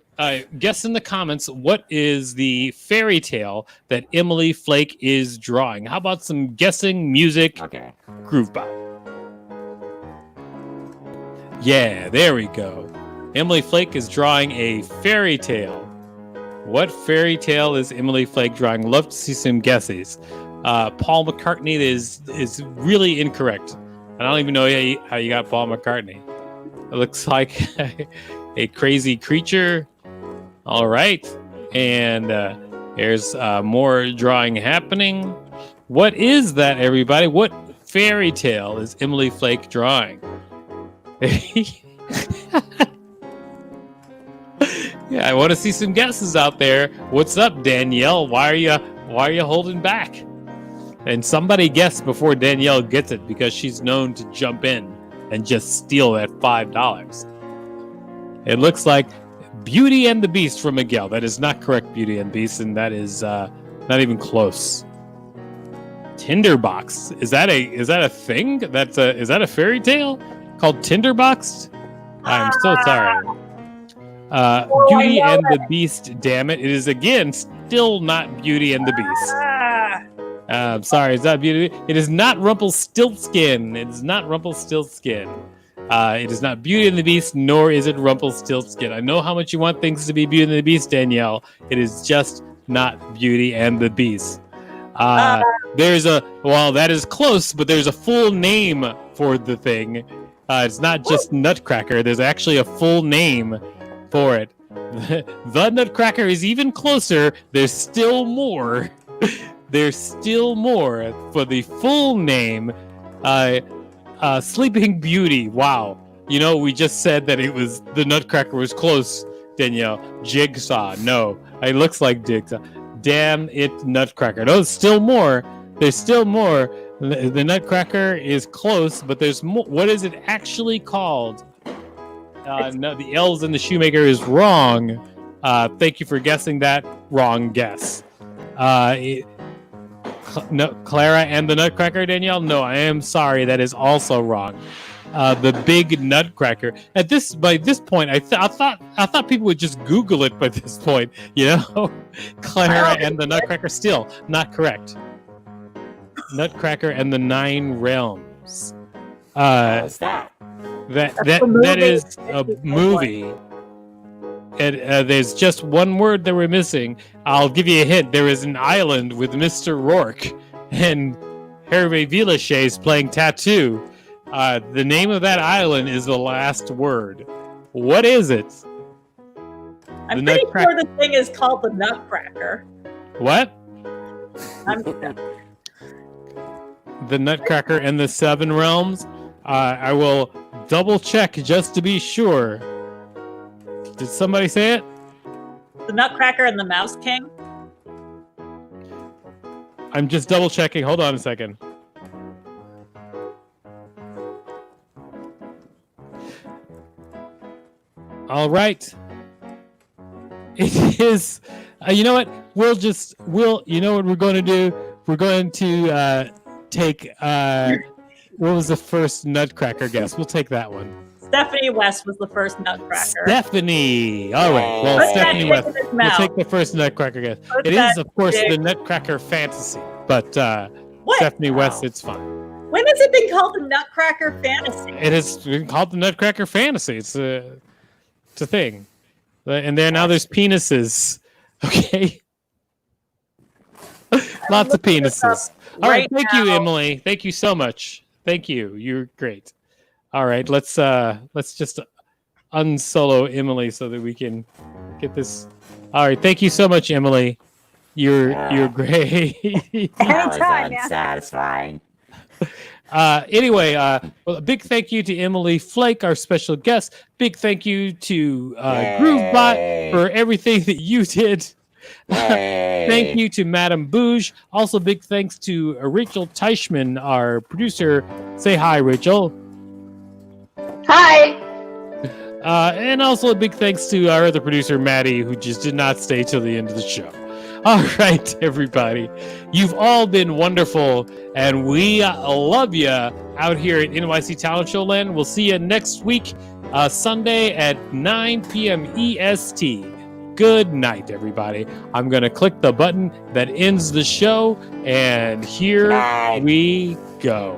guess in the comments what is the fairy tale that Emily Flake is drawing. How about some guessing music? Okay. Groove bop. Yeah, there we go. Emily Flake is drawing a fairy tale. What fairy tale is Emily Flake drawing? Love to see some guesses. Paul McCartney is really incorrect. I don't even know how you got Paul McCartney. It looks like a crazy creature. All right. And there's more drawing happening. What is that, everybody? What fairy tale is Emily Flake drawing? Yeah, I want to see some guesses out there. What's up, Danielle? Why are you holding back? And somebody guess before Danielle gets it, because she's known to jump in and just steal that $5. It looks like Beauty and the Beast from Miguel. That is not correct, Beauty and the Beast, and that is not even close. Tinderbox. Is that a thing? Is that a fairy tale called Tinderbox? I'm so sorry. Beauty and the Beast, damn it. It is, again, still not Beauty and the Beast. Sorry, it's not Beauty. It is not Rumpelstiltskin. It is not Rumpelstiltskin. It is not Beauty and the Beast, nor is it Rumpelstiltskin. I know how much you want things to be Beauty and the Beast, Danielle. It is just not Beauty and the Beast. That is close, but there's a full name for the thing. It's not just Nutcracker. There's actually a full name for it. The Nutcracker is even closer. There's still more. There's still more for the full name. Sleeping Beauty. Wow. You know, we just said that it was the Nutcracker was close, Danielle. Jigsaw. No. It looks like Jigsaw. Damn it, Nutcracker. No, there's still more. There's still more. The Nutcracker is close, but there's more. What is it actually called? No, the Elves and the Shoemaker is wrong. Thank you for guessing that. Wrong guess. Clara and the Nutcracker, Danielle? No, I am sorry. That is also wrong. The Big Nutcracker. By this point, I thought people would just Google it by this point. You know, Clara and the Nutcracker, still not correct. Nutcracker and the Nine Realms. What's that? That is a movie. And there's just one word that we're missing. I'll give you a hint. There is an island with Mr. Rourke and Hervé Villachet is playing Tattoo. The name of that island is the last word. What is it? I'm pretty sure the thing is called the Nutcracker. What? I'm The Nutcracker and the Seven Realms. I will double check just to be sure. Did somebody say it? The Nutcracker and the Mouse King. I'm just double checking. Hold on a second. All right. It is. You know what? You know what we're going to do? We're going to take. What was the first Nutcracker guess? We'll take that one. Stephanie West was the first Nutcracker. Stephanie. All right. Well, Stephanie West. We'll take the first Nutcracker guess. It is, of course, the Nutcracker Fantasy, but Stephanie West, it's fine. When has it been called the Nutcracker Fantasy? It has been called the Nutcracker Fantasy. It's a thing, and now there's penises. Okay. Lots of penises. All right. Thank you, Emily. Thank you so much. Thank you. You're great. All right, let's just unsolo Emily so that we can get this. All right, thank you so much, Emily. You're great. That was unsatisfying. Anyway, well, a big thank you to Emily Flake, our special guest. Big thank you to Groovebot for everything that you did. Thank you to Madame Bouge. Also, big thanks to Rachel Teichman, our producer. Say hi, Rachel. Hi. And also a big thanks to our other producer, Maddie, who just did not stay till the end of the show. All right, everybody. You've all been wonderful, and we love you out here at NYC Talent Show Land. We'll see you next week, Sunday at 9 p.m. EST. Good night, everybody. I'm going to click the button that ends the show, and here we go.